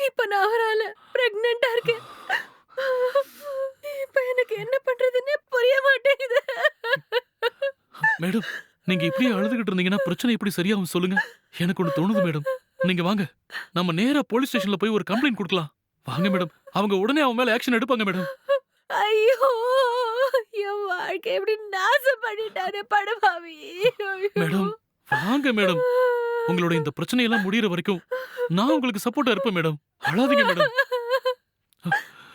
இப்ப நான் அவரால பிரெக்னன்ட்டா இருக்கேன். இப்ப எனக்கு என்ன பண்றதுன்னே புரிய மாட்டேங்குது. மேடம், நீங்க இப்படியே அழுதுகிட்டு இருந்தீங்கன்னா பிரச்சனை எப்படி சரியாகும் சொல்லுங்க? எனக்கு ஒண்ணு தோணுது மேடம். நீங்க வாங்க. நம்ம நேரா போலீஸ் ஸ்டேஷன்ல போய் ஒரு கம்ப்ளைண்ட் குடுக்கலாம். வாங்க மேடம். அவங்க உடனே அவன் மேல ஆக்ஷன் எடுப்பாங்க மேடம். ஐயோ! என் வாழ்க்கை எப்படி நாசம் பண்ணிட்டாரு படுபாவி. மேடம், வாங்க மேடம். உங்களோட இந்த பிரச்சனையெல்லாம் முடியற வரைக்கும் நான் உங்களுக்கு சப்போர்ட்டா இருப்பேன் மேடம். அழாதீங்க மேடம்.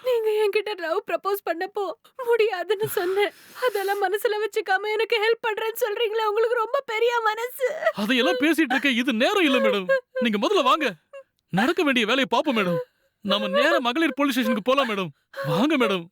நீங்க என்கிட்ட லவ் ப்ரப்போஸ் பண்ணப்போ முடியாதுன்னு சொன்னேன். அதெல்லாம் மனசுல வச்சுக்காம எனக்கு ஹெல்ப் பண்றேன்னு சொல்றீங்களே, உங்களுக்கு ரொம்ப பெரிய மனசு. அதையெல்லாம் பேசிட்டு இருக்க இது நேரம் இல்ல மேடம். நீங்க முதல்ல வாங்க. நடக்க வேண்டிய வேலையை பாப்போம் மேடம். நாம நேரா மகளிர் போலீஸ் ஸ்டேஷனுக்கு போலாம் மேடம். வாங்க மேடம்.